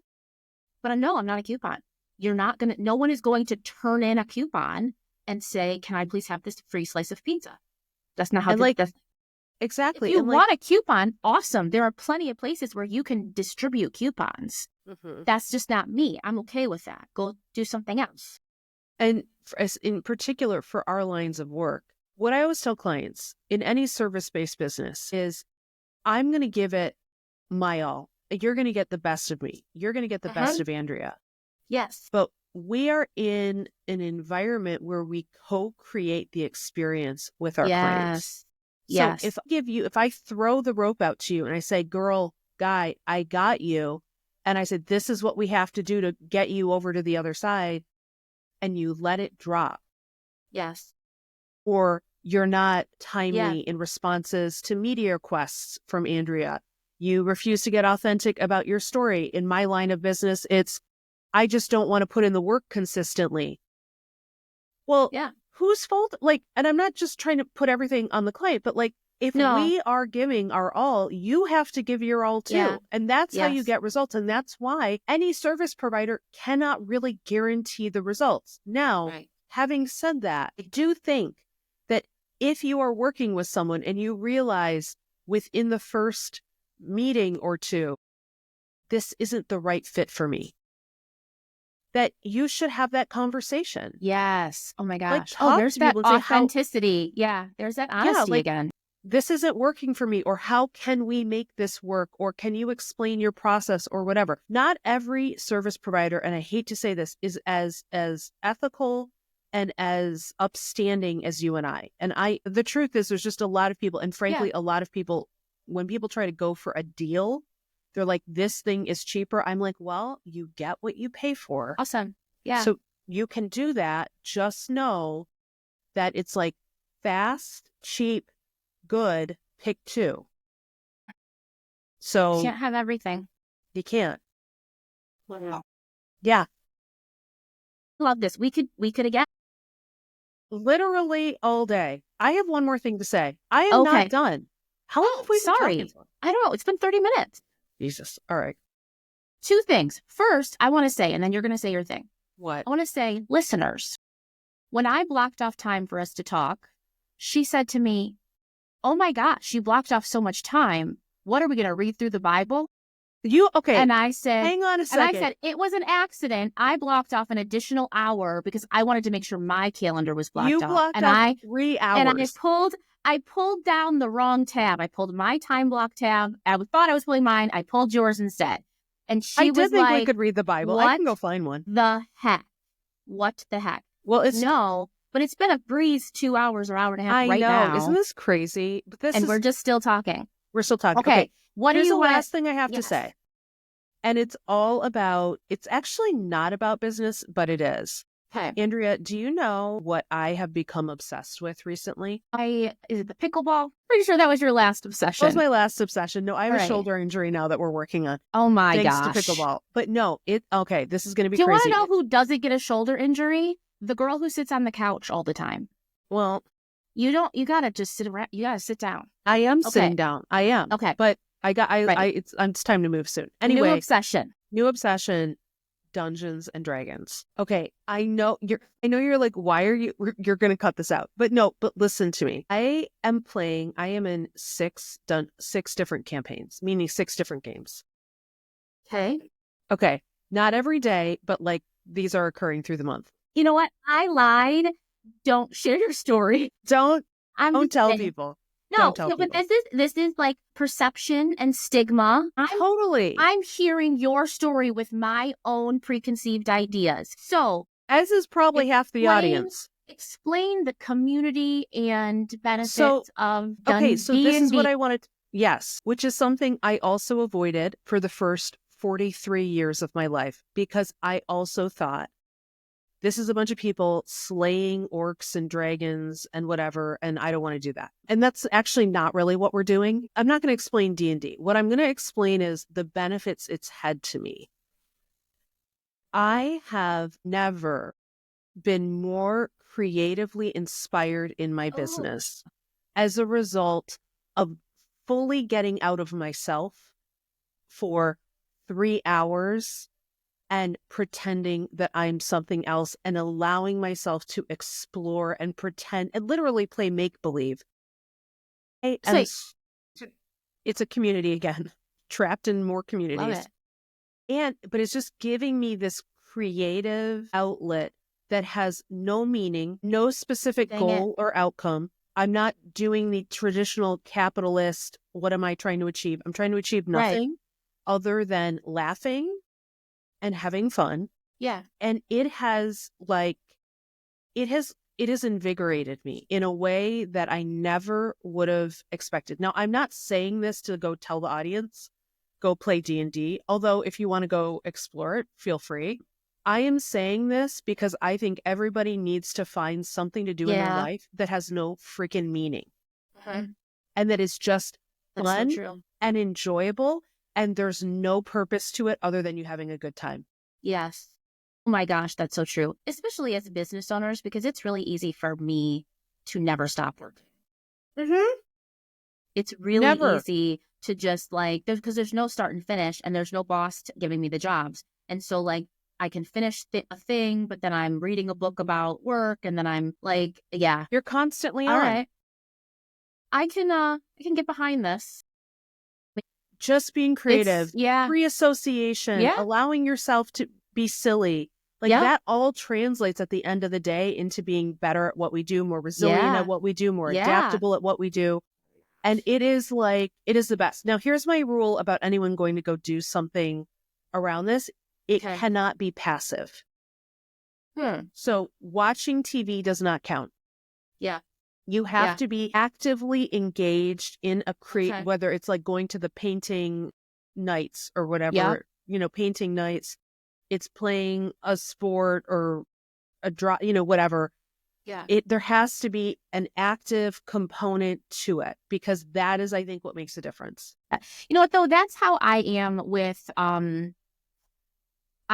But no, I'm not a coupon. No one is going to turn in a coupon and say, can I please have this free slice of pizza? That's not how Exactly. If you want a coupon, awesome. There are plenty of places where you can distribute coupons. That's just not me. I'm okay with that. Go do something else. And in particular for our lines of work, what I always tell clients in any service-based business is, I'm going to give it my all. You're going to get the best of me. You're going to get the best of Andrea. Yes. But we are in an environment where we co-create the experience with our clients. So if I throw the rope out to you and I say, girl, guy, I got you, and I said, this is what we have to do to get you over to the other side, and you let it drop. Yes. Or you're not timely in responses to media requests from Andrea. You refuse to get authentic about your story. In my line of business, it's, I just don't want to put in the work consistently. Well, whose fault? And I'm not just trying to put everything on the client, but if we are giving our all, you have to give your all too. Yeah. And that's how you get results. And that's why any service provider cannot really guarantee the results. Now, having said that, I do think that if you are working with someone and you realize within the first meeting or two, this isn't the right fit for me, that you should have that conversation. Yes. Oh my gosh. There's that authenticity. There's that honesty again. This isn't working for me, or how can we make this work? Or can you explain your process or whatever? Not every service provider, and I hate to say this, is as ethical and as upstanding as you and I. And the truth is, there's just a lot of people, and frankly, a lot of people, when people try to go for a deal, they're like, this thing is cheaper. I'm like, well, you get what you pay for. Awesome. Yeah. So you can do that. Just know that it's like fast, cheap, good, pick two. So you can't have everything. You can't. Wow. Yeah. Love this. We could again. Literally all day. I have one more thing to say. I am not Okay. done. How long have we been talking Sorry. for? I don't know. It's been 30 minutes. Jesus. All right. 2 things. First, I want to say, and then you're going to say your thing. What? I want to say, listeners, when I blocked off time for us to talk, she said to me, oh my gosh, you blocked off so much time. What are we going to read through the Bible? Okay. And I said, hang on a second. And I said, it was an accident. I blocked off an additional hour because I wanted to make sure my calendar was blocked off. You blocked and off 3 hours. And I pulled down the wrong tab. I pulled my time block tab. I thought I was pulling mine. I pulled yours instead. And she was think like, we could read the Bible. I can go find one. The heck? What the heck? Well, it's no, but it's been a breeze 2 hours or hour and a half right now. I know. Isn't this crazy? But we're just still talking. We're still talking. Okay. What Here's do you the last thing I have Yes. to say. And it's all about, it's actually not about business, but it is. Okay. Andrea, do you know what I have become obsessed with recently? Is it the pickleball? Pretty sure that was your last obsession. That was my last obsession. No, I have All a shoulder injury now that we're working on. Oh my Thanks gosh. to pickleball. But no, okay, this is going to be Do you crazy. want to know who doesn't get a shoulder injury? The girl who sits on the couch all the time. Well, you gotta just sit around. You gotta sit down. I am sitting down. I am. Okay. But it's time to move soon. Anyway. New obsession. Dungeons and Dragons. Okay, I know you're like, why are you're going to cut this out? But no, but listen to me. I am in 6 different campaigns, meaning 6 different games. Okay. Not every day, but like these are occurring through the month. You know what? I lied. Don't share your story. Don't tell people. No, but this is like perception and stigma. Totally. I'm hearing your story with my own preconceived ideas. So, as is probably half the audience. Explain the community and benefits of okay, so this is what I wanted. Yes, which is something I also avoided for the first 43 years of my life, because I also thought this is a bunch of people slaying orcs and dragons and whatever, and I don't want to do that. And that's actually not really what we're doing. I'm not going to explain D&D. What I'm going to explain is the benefits it's had to me. I have never been more creatively inspired in my business as a result of fully getting out of myself for 3 hours and pretending that I'm something else and allowing myself to explore and pretend and literally play make-believe. It's a community again, trapped in more communities. Love it. But it's just giving me this creative outlet that has no meaning, no specific goal or outcome. I'm not doing the traditional capitalist, what am I trying to achieve? I'm trying to achieve nothing other than laughing and having fun. Yeah. And it has invigorated me in a way that I never would have expected. Now, I'm not saying this to go tell the audience, go play D&D. Although if you want to go explore it, feel free. I am saying this because I think everybody needs to find something to do in their life that has no freaking meaning. And that is just fun and enjoyable. And there's no purpose to it other than you having a good time. Yes. Oh my gosh, that's so true. Especially as business owners, because it's really easy for me to never stop working. It's really easy to just because there's no start and finish and there's no boss giving me the jobs. And so I can finish a thing, but then I'm reading a book about work and then I'm You're constantly all on. Right. I can get behind this. Just being creative, free association, allowing yourself to be silly. That all translates at the end of the day into being better at what we do, more resilient at what we do, more adaptable at what we do. And it is the best. Now, here's my rule about anyone going to go do something around this. It cannot be passive. So watching TV does not count. Yeah. You have to be actively engaged in whether it's going to the painting nights or whatever, painting nights. It's playing a sport or a draw, whatever. Yeah. There has to be an active component to it because that is, I think, what makes a difference. You know what, though? That's how I am with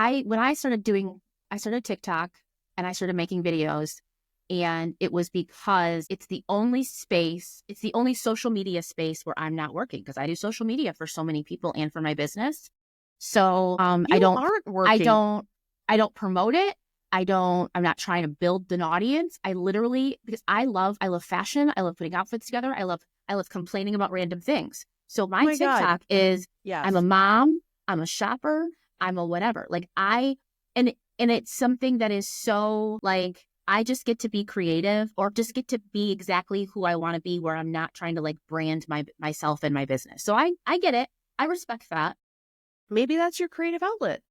I started TikTok and I started making videos, and it was because it's the only social media space where I'm not working, because I do social media for so many people and for my business. So You aren't working. I don't promote it. I'm not trying to build an audience. I literally, because I love fashion. I love putting outfits together. I love complaining about random things. So my my God. TikTok is, Yes. I'm a mom, I'm a shopper, I'm a whatever. Like and it's something that is so like, I just get to be creative, or just get to be exactly who I want to be, where I'm not trying to like brand myself and my business. So I get it. I respect that. Maybe that's your creative outlet.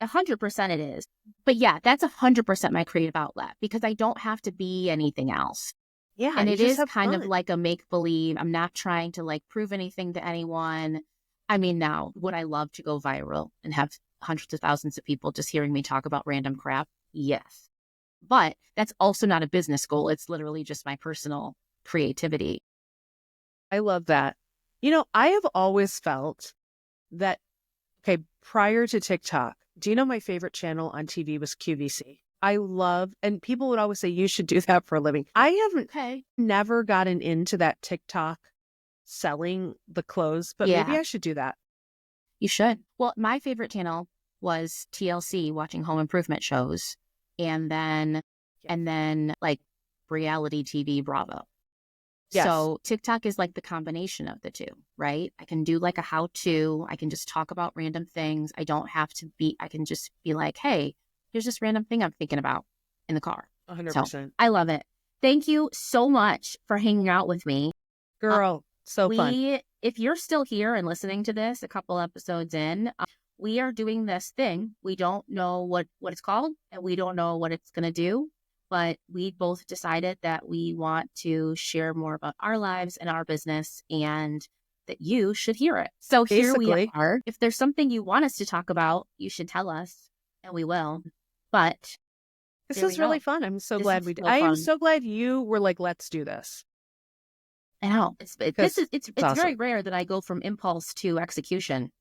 100% it is. But yeah, that's 100% my creative outlet, because I don't have to be anything else. Yeah. And you it just is have kind of fun. like a make-believe. I'm not trying to like prove anything to anyone. I mean, now, would I love to go viral and have hundreds of thousands of people just hearing me talk about random crap? Yes. But that's also not a business goal. It's literally just my personal creativity. I love that. I have always felt that, okay, prior to TikTok, do you know my favorite channel on TV was QVC? And people would always say, you should do that for a living. I haven't never gotten into that TikTok selling the clothes, but maybe Yeah, I should do that. you should. Well, my favorite channel was TLC, watching home improvement shows, and then like reality TV Bravo. Yes. So TikTok is like the combination of the two, right? I can do like a how-to. I can just talk about random things. I can just be like, hey, here's this random thing I'm thinking about in the car. 100%. So I love it. Thank you so much for hanging out with me. Girl, so fun. If you're still here and listening to this a couple episodes in, we are doing this thing. We don't know what it's called, and we don't know what it's going to do. But we both decided that we want to share more about our lives and our business, and that you should hear it. So here we are. If there's something you want us to talk about, you should tell us, and we will. But this is really fun. I'm so glad we did. I am so glad you were like, let's do this. I know. It's awesome. very rare that I go from impulse to execution.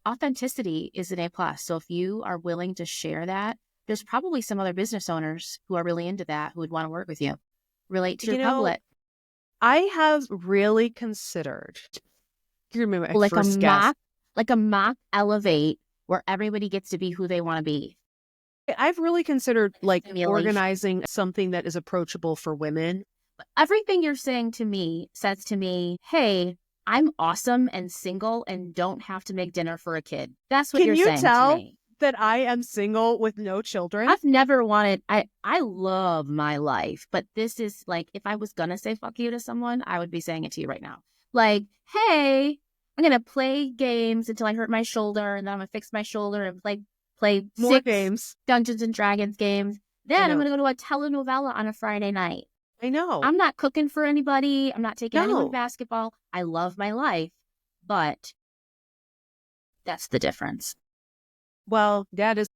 Authenticity is an A+. So if you are willing to share that, there's probably some other business owners who are really into that, who would want to work with you. Relate to your public. I have really considered, you remember my like first a guest. Like a mock Elevate, where everybody gets to be who they want to be. I've really considered like organizing something that is approachable for women. But everything you're saying to me says to me, hey, I'm awesome and single and don't have to make dinner for a kid. That's what you're saying to me. Can you tell that I am single with no children? I've never wanted, I love my life, but this is like, if I was going to say fuck you to someone, I would be saying it to you right now. Like, hey, I'm going to play games until I hurt my shoulder, and then I'm going to fix my shoulder and play more 6 games, Dungeons and Dragons games. Then I'm going to go to a telenovela on a Friday night. I know. I'm not cooking for anybody. I'm not taking anyone to basketball. I love my life, but that's the difference. Well, that is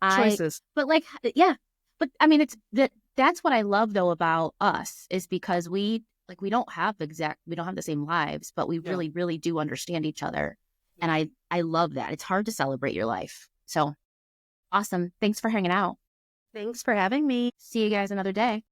choices. But like, yeah. But I mean, that's what I love though about us, is because we don't have the same lives, but we really, really do understand each other. And I love that. It's hard to celebrate your life. So awesome. Thanks for hanging out. Thanks for having me. See you guys another day.